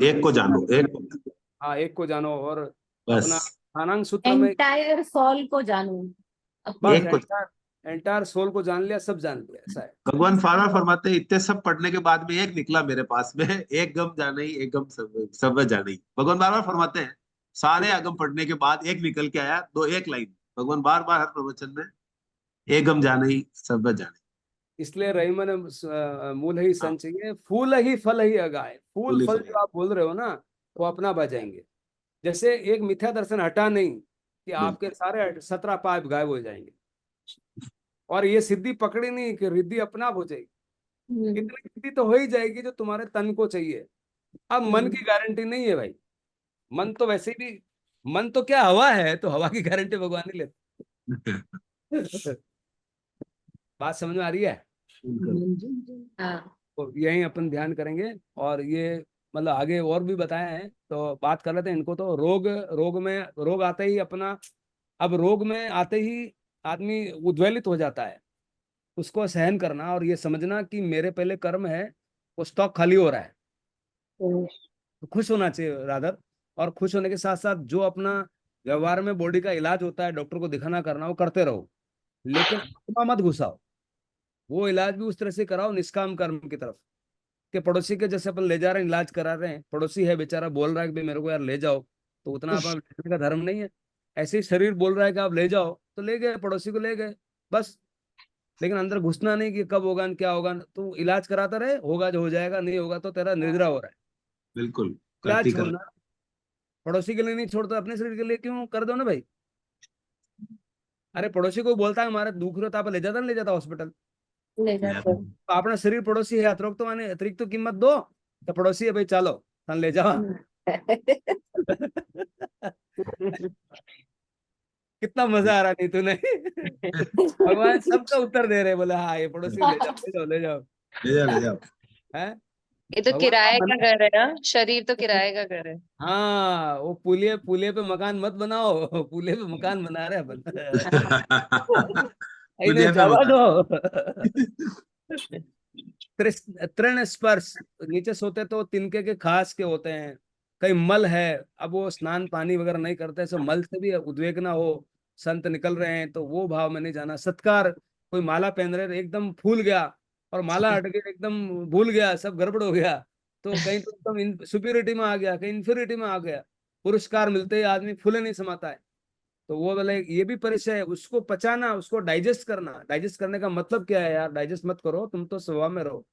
एक को जानो, एक को। हाँ, एक को जानो। और अपना बस अनंग सूत्र में एंटायर सॉल को जानू। बस एक को। एंटायर सोल को जान लिया, सब जान लिया, ऐसा है। भगवान फारा फरमाते हैं, इतने सब पढ़ने के बाद में एक निकला मेरे पास में। एक गम जाने ही, एक गम सब जाने ही। भगवान बार बार फरमाते हैं, सारे आगम पढ़ने के बाद एक निकल के आया। दो एक लाइन भगवान बार बार हर प्रवचन में, एक गम जाने ही सब जाने। इसलिए रहीमन मूल ही संचिए, फूल ही फल ही अगाए। फूल फल जो आप बोल रहे हो ना, वो अपना बजाएंगे। जैसे एक मिथ्या दर्शन हटा नहीं कि आपके सारे 17 पाप गायब हो जाएंगे। और ये सिद्धि पकड़ी नहीं कि रिद्धि अपना हो जाएगी। इतनी सिद्धि तो हो ही जाएगी जो तुम्हारे तन को चाहिए। अब मन की गारंटी नहीं है भाई। मन तो वैसे भी, मन तो क्या हवा है, तो हवा की गारंटी भगवान नहीं लेते। बात समझ में आ रही है? हाँ, तो यही अपन ध्यान करेंगे। और ये मतलब आगे और भी बताए हैं, तो बात कर लेते हैं इनको। तो रोग आते ही अपना, अब रोग में आते ही आदमी उद्वेलित हो जाता है। उसको सहन करना और ये समझना कि मेरे पहले कर्म है, वो स्टॉक खाली हो रहा है, तो खुश होना चाहिए राधर। और खुश होने के साथ साथ जो अपना व्यवहार में बॉडी का इलाज होता है, डॉक्टर को दिखाना करना, वो करते रहो। लेकिन आत्मा मत घुसाओ। वो इलाज भी उस तरह से कराओ निष्काम कर्म की तरफ, कि पड़ोसी के जैसे अपन ले जा रहे हैं, इलाज करा रहे हैं, पड़ोसी है बेचारा बोल रहा है कि भाई मेरे को यार ले जाओ, तो उतना आप लेने का धर्म नहीं है। ऐसे ही शरीर बोल रहा है कि आप ले जाओ, तो ले गए, पड़ोसी को ले गए बस। लेकिन अंदर घुसना नहीं कि कब होगा क्या होगा, तू इलाज कराता रहे, होगा जो हो जाएगा, नहीं होगा तो तेरा निर्जरा हो रहा है। बिल्कुल इलाज करती कर। छोड़ना, पड़ोसी के लिए नहीं छोड़ता, अपने शरीर के लिए क्यों कर दो ना भाई। अरे पड़ोसी को बोलता है हमारा दुख रहा, आप ले जाता नहीं ले जाता हॉस्पिटल। ले जाते हैं। तो अपना शरीर पड़ोसी है, अतिरिक्त तो माने अतिरिक्त तो कीमत दो, तो पड़ोसी है भाई चलो थान ले जाओ। कितना मजा आ रहा नहीं तूने। भगवान सबका उत्तर दे रहे, बोले हाँ ये पड़ोसी ले जाओ ले जाओ ले जाओ। ले जाओ ले जाओ। है ये तो भगवान किराए का का घर है ना, शरीर तो किराए का घर है। हाँ, वो पुलिये पुलिये पे मकान मत बनाओ, पुलिये पे मकान बना रहे अपन। इन्हें पुलिया पे जावा मकान। दो। तृण स्पर्श, नीचे सोते तो तिनके के खास के होते हैं, कहीं मल है, अब वो स्नान पानी वगैरह नहीं करते, सो मल से भी उद्वेग ना हो, संत निकल रहे हैं तो वो भाव में नहीं जाना। सत्कार, कोई माला पहन रहे एकदम फूल गया और माला हट गई एकदम भूल गया, सब गड़बड़ हो गया, तो कहीं तो एकदम सुपीरियरिटी में आ गया, कहीं इंफीरियरिटी में आ गया, पुरस्कार मिलते ही आदमी फूले नहीं समाता है। तो वो बोले ये भी परिचय है, उसको पचाना, उसको डाइजेस्ट करना। डाइजेस्ट करने का मतलब क्या है यार, डाइजेस्ट मत करो, तुम तो स्वभाव में रहो,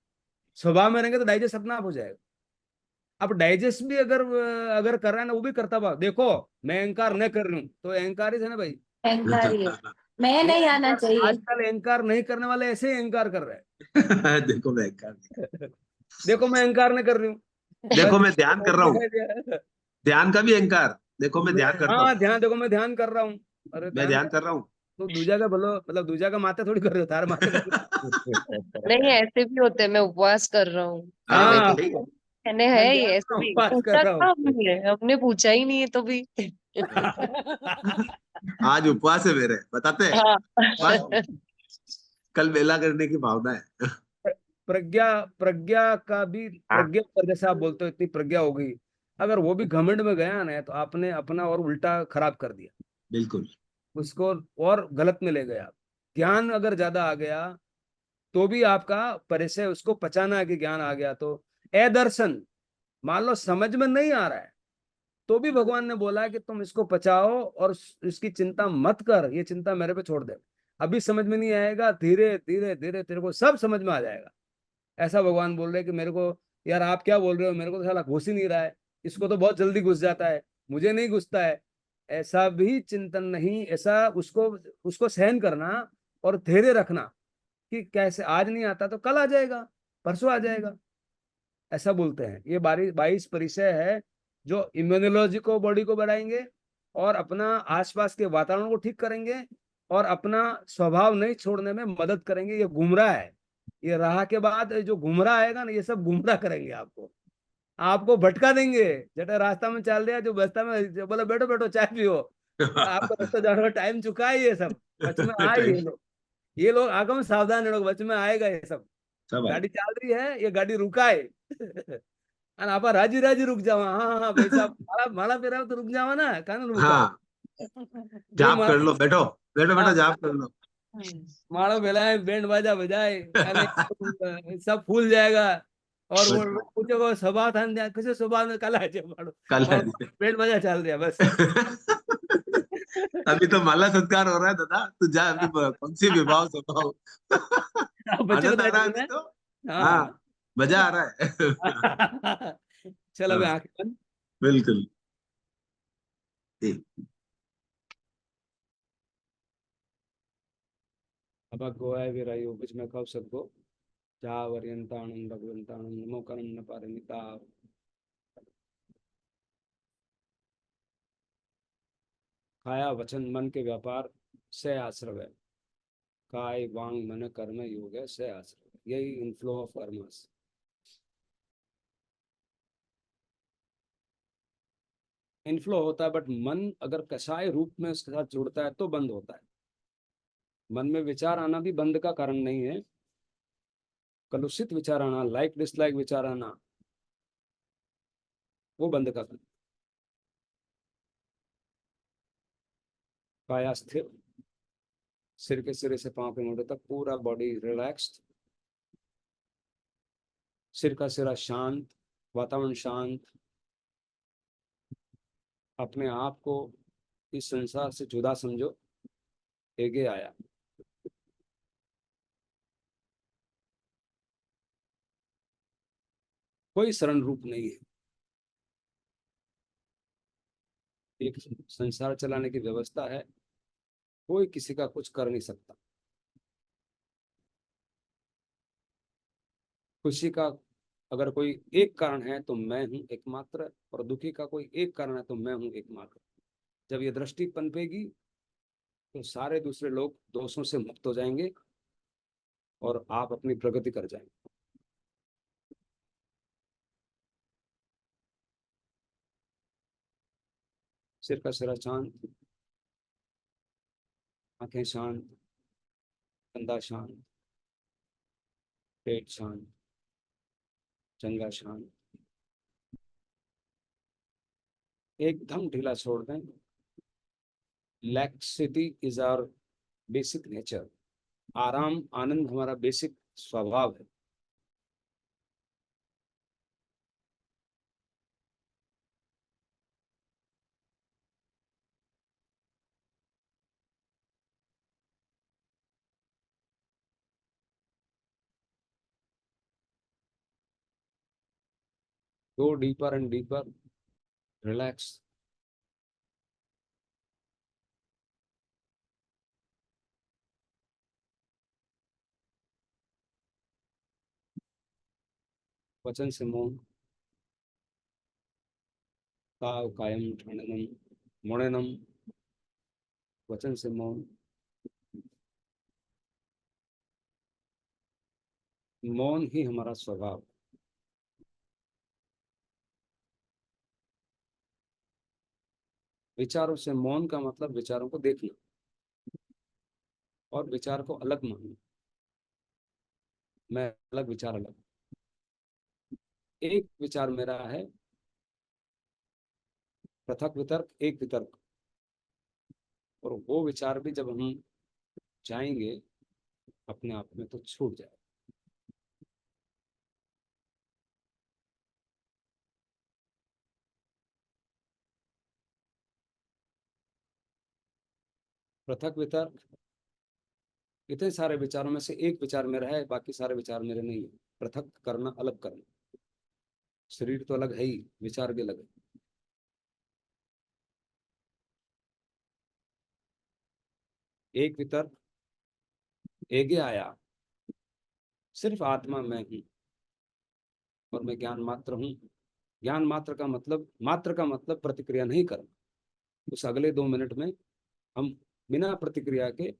स्वभाव में रहेंगे तो डाइजेस्ट अपना आप हो जाएगा। अब डाइजेस्ट भी अगर अगर कर रहा है ना, वो भी करता हुआ देखो, मैं अहंकार न कर रही हूँ, तो अहंकार ही है ना भाई। अहंकार ही है, मैं नहीं आना चाहिए। आजकल अहंकार नहीं करने वाले ऐसे ही अहंकार कर रहे देखो मैं अहंकार, हैं। देखो मैं अहंकार नहीं कर रही हूँ, देखो बस मैं ध्यान कर रहा हूँ, दिखाई दिया। ध्यान का भी अहंकार, देखो मैं ध्यान करता हाँ हूँ, ध्यान, देखो मैं ध्यान कर रहा हूँ। अरे मैं ध्यान ध्यान कर, कर रहा हूँ। तो दूजा का बोलो, मतलब दूजा का माथे थोड़ी कर रहे हो, थारे माथे कर रहे नहीं, हो। ऐसे भी होते हैं, मैं उपवास कर रहा हूँ। अरे भाई हाँ, मैंने मैं है, ये ध्यान ऐसे का भी उपवास कर पूछा रहा था हूँ। हमने पूछा ही नहीं है तो भी। आज उपवास है मेरे, बताते हैं हाँ। बस, कल मेला करने की भावना है। प्रज्ञा, प्रज्ञा का भी, हाँ प्रज्ञा पर जैसे आप बोलते हो इतनी प्रज्ञा हो गई, अगर वो भी घमंड में गया ना, तो आपने अपना और उल्टा खराब कर दिया बिल्कुल। उसको, और गलत में ले गया। ज्ञान अगर ज्यादा आ गया तो भी आपका परिचय, उसको पचाना है कि ज्ञान आ गया तो। दर्शन, मान लो समझ में नहीं आ रहा है, तो भी भगवान ने बोला कि तुम इसको पचाओ और इसकी चिंता मत कर, ये चिंता मेरे पे छोड़ दे। अभी समझ में नहीं आएगा, धीरे धीरे धीरे तेरे को सब समझ में आ जाएगा। ऐसा भगवान बोल रहे हैं कि मेरे को, यार आप क्या बोल रहे हो, मेरे को तो साला घुस ही नहीं रहा है, इसको तो बहुत जल्दी घुस जाता है, मुझे नहीं घुसता है। ऐसा भी चिंतन नहीं, ऐसा उसको उसको सहन करना और धैर्य रखना कि कैसे आज नहीं आता तो कल आ जाएगा, परसों आ जाएगा। ऐसा बोलते हैं। ये 22 परिचय है जो इम्यूनोलॉजी को, बॉडी को बढ़ाएंगे और अपना आसपास के वातावरण को ठीक करेंगे और अपना स्वभाव नहीं छोड़ने में मदद करेंगे। ये गुमराह है, ये राह के बाद जो गुमराह आएगा ना, ये सब गुमराह करेंगे आपको, आपको भटका देंगे। जटा रास्ता में चल रहा है, जो रास्ता में जो बोला बैठो बैठो चाय पियो, आपको रास्ता जाने का टाइम चुका है, ये सब बच में आए टाइम ये लोग। ये लोग आगम सावधान है, लोग बच में आएगा ये सब। सब आए। गाड़ी चल रही है, ये गाड़ी रुका है। અને આપા રાજી રાજી रुक जावा, हाँ हाँ भाई साहब, माला माला पेरा तो रुक जावा ना, कान रुका हाँ, भाई जाप कर माला। लो, बैठो बैठो हाँ, बैठो, जाप कर लो। माड़ो बेलाए, बैंड बाजा बजाए, अने सब फूल जाएगा। और वो बस पूछोगे सभा था ने, किसे सभा में कल आ जाए माड़ो, कल आ माड़ो जाए। बैंड बाजा चल रहा है बस। अभी तो माला सत्कार हो रहा है दादा, तू जा अभी, कौन सी विवाह सभा हो। बच्चे आनंद आ बताए रहा है अभी तुम्हें। तो। हाँ, हाँ। मजा आ रहा है। चलो मैं हाँ, आंखें बंद। बिल्कुल। ठीक। अब गोया भी रही हो कुछ मैं कब सबको, जा वरियंताणं भगवंताणं नमो करम न पारमिता। काया वचन मन के व्यापार से आश्रव है, काय वांग मन कर्म योग है से आश्रव, यही इनफ्लो ऑफ कर्मस। इनफ्लो होता है, बट मन अगर कसाय रूप में उसके साथ जुड़ता है तो बंद होता है। मन में विचार आना भी बंद का कारण नहीं है, कलुषित विचार आना, लाइक डिसलाइक विचार आना, वो बंद का कारण। काया स्थिर, सिर के सिरे से पांव के मोड़े तक पूरा बॉडी रिलैक्स्ड, सिर का सिरा शांत, वातावरण शांत, अपने आप को इस संसार से जुदा समझो। हेगे आया। कोई शरण रूप नहीं है। एक संसार चलाने की व्यवस्था है, कोई किसी का कुछ कर नहीं सकता। खुशी का अगर कोई एक कारण है तो मैं हूं एकमात्र, और दुखी का कोई एक कारण है तो मैं हूं एकमात्र। जब ये दृष्टि पनपेगी तो सारे दूसरे लोग दोषों से मुक्त हो जाएंगे और आप अपनी प्रगति कर जाएंगे। सिर का सिरा शांत, आंखें शांत, कंधा शांत, पेट शांत, चंगा शांत। एकदम ढीला छोड़ दें। Laxity is our basic nature. आराम आनंद हमारा बेसिक स्वभाव है। Go deeper and deeper, relax. वचन से मौन, ताव कायम ठणनम मोणनम। वचन से मौन। मौन ही हमारा स्वभाव। विचारों से मौन का मतलब विचारों को देखना और विचार को अलग मानना। मैं अलग, विचार अलग। एक विचार मेरा है, पृथक वितर्क एक वितर्क। और वो विचार भी जब हम जाएंगे अपने आप में तो छूट जाए। पृथक वितर्क, इतने सारे विचारों में से एक विचार मेरा है, बाकी सारे विचार मेरे नहीं है। पृथक करना, अलग करना। शरीर तो अलग है ही, विचार भी अलग है। एक वितर्क, एगे आया। सिर्फ आत्मा मैं हूं और मैं ज्ञान मात्र हूं। ज्ञान मात्र का मतलब प्रतिक्रिया नहीं करना। उस अगले 2 मिनट में हम बिना प्रतिक्रिया के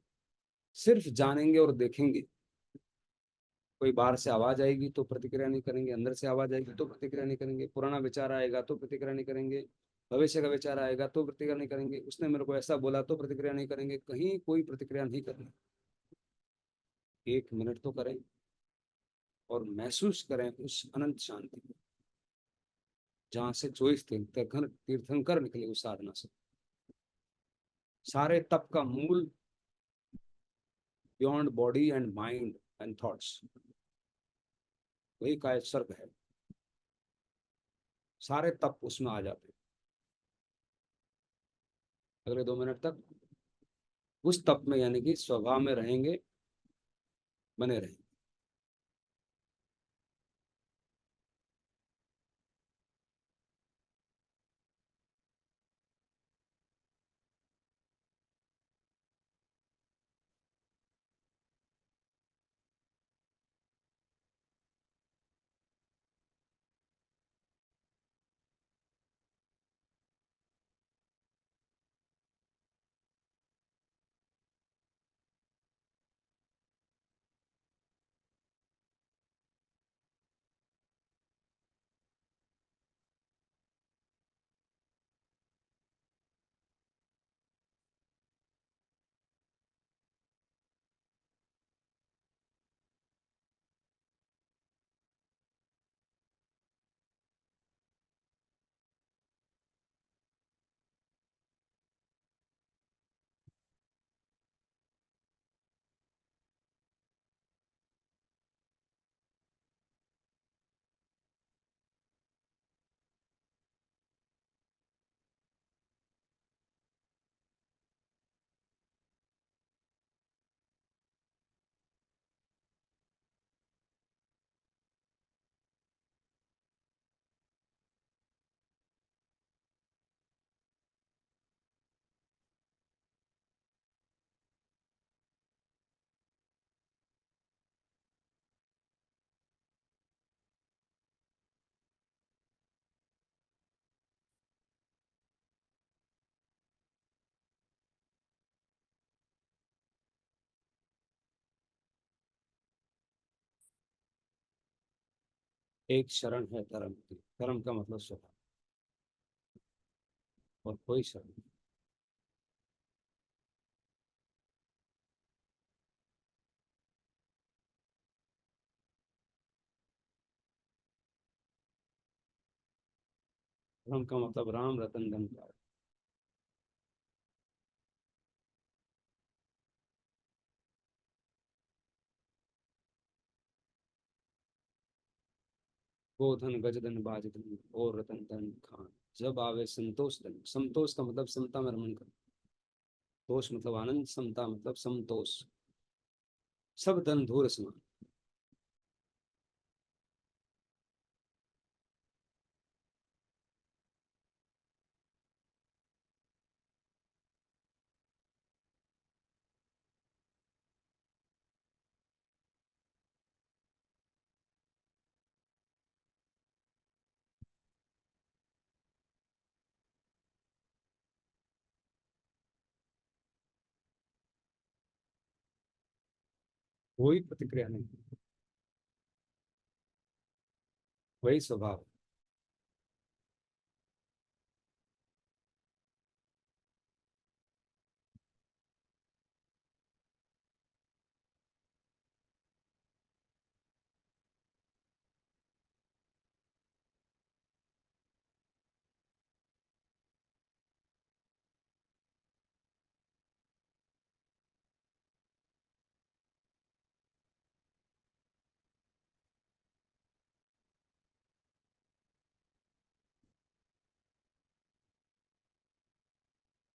सिर्फ जानेंगे और देखेंगे। कोई बाहर से आवाज आएगी तो प्रतिक्रिया नहीं करेंगे, अंदर से आवाज आएगी तो प्रतिक्रिया नहीं करेंगे, पुराना विचार आएगा तो प्रतिक्रिया नहीं करेंगे, भविष्य का विचार आएगा तो प्रतिक्रिया नहीं करेंगे, उसने मेरे को ऐसा बोला तो प्रतिक्रिया नहीं करेंगे। कहीं कोई प्रतिक्रिया नहीं करनी। 1 मिनट तो करें और महसूस करें उस अनंत शांति को, जहां से 24 तीर्थंकर निकले उस साधना से। सारे तप का मूल beyond body and mind and thoughts, वही काय सर्ग है। सारे तप उसमें आ जाते हैं। अगले 2 मिनट तक उस तप में, यानी कि स्वभाव में रहेंगे, बने रहेंगे। एक शरण है धर्म की, धर्म का मतलब स्वभाव, और कोई शरण नहीं। धर्म का मतलब राम रतन धन पाओ। गोधन गजधन बाजधन और रतन धन खान, जब आवे संतोष धन। संतोष का मतलब समता में रमन कर, तोष मतलब आनंद, समता मतलब समतोष, सब धन धूर समान। कोई प्रतिक्रिया नहीं, वही स्वभाव।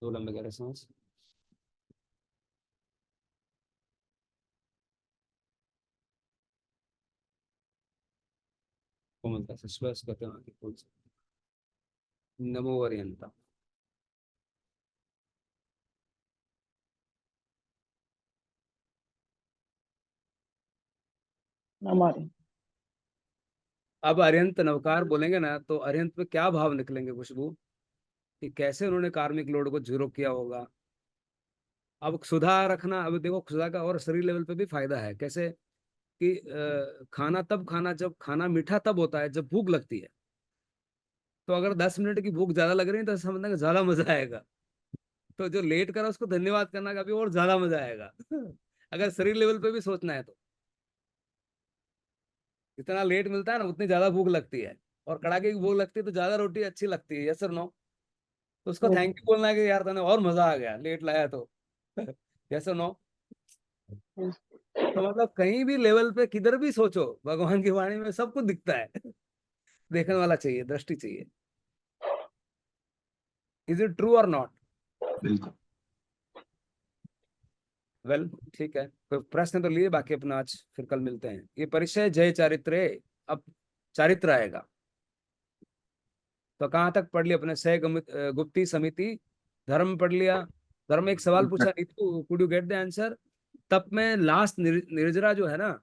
दो लंबे गहरे सांस। कोमलता से श्वास करते हैं, आगे खोल सकते हैं। नमो वरियंता। हमारे अब अरिहंत नवकार बोलेंगे ना, तो अरिहंत में क्या भाव निकलेंगे खुशबू, कि कैसे उन्होंने कार्मिक लोड को जीरो किया होगा। अब सुधा रखना, अब देखो सुधा का और शरीर लेवल पे भी फायदा है। कैसे कि खाना तब खाना, जब खाना मीठा तब होता है जब भूख लगती है। तो अगर 10 मिनट की भूख ज्यादा लग रही है तो समझना कि ज्यादा मजा आएगा। तो जो लेट करा उसको धन्यवाद करना का भी और ज्यादा मजा आएगा। अगर शरीर लेवल पे भी सोचना है तो जितना लेट मिलता है ना उतनी ज्यादा भूख लगती है, और कड़ाके की भूख लगती है तो ज्यादा रोटी अच्छी लगती है। Yes sir no. तो उसको थैंक यू बोलना है कि यार तने और मजा आ गया लेट लाया तो। Yes sir no. तो मतलब कहीं भी लेवल पे किधर भी सोचो, भगवान की वाणी में सब कुछ दिखता है। देखने वाला चाहिए, दृष्टि चाहिए। इज इट ट्रू और नॉट? बिल्कुल। वेल ठीक है, कोई प्रश्न तो लिए, बाकी अपना आज फिर कल मिलते हैं। ये परिचय जय चारित्र्य, अब चारित्र आएगा। तो कहाँ तक पढ़ लिया अपने? सह गुप्ती समिति, धर्म पढ़ लिया। धर्म में एक सवाल पूछा, Neetu could you get the answer? तप में लास्ट निर्जरा जो है ना,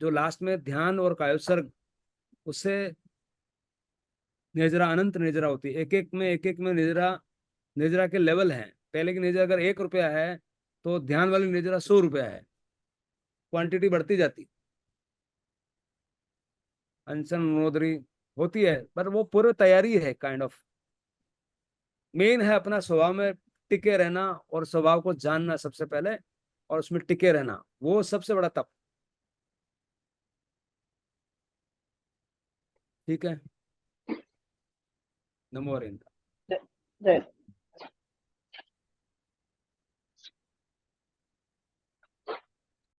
जो लास्ट में ध्यान और कायोत्सर्ग, उससे निर्जरा अनंत निर्जरा होती है। एक एक में निर्जरा, निर्जरा के लेवल हैं। पहले की निर्जरा अगर 1 रुपया है तो ध्यान वाली निर्जरा 100 रुपया है। क्वांटिटी बढ़ती जाती। अनशन नोदरी होती है, पर वो पूर्व तैयारी है काइंड ऑफ। मेन है अपना स्वभाव में टिके रहना, और स्वभाव को जानना सबसे पहले, और उसमें टिके रहना, वो सबसे बड़ा तप। ठीक है। नमो हरिंद्र। जय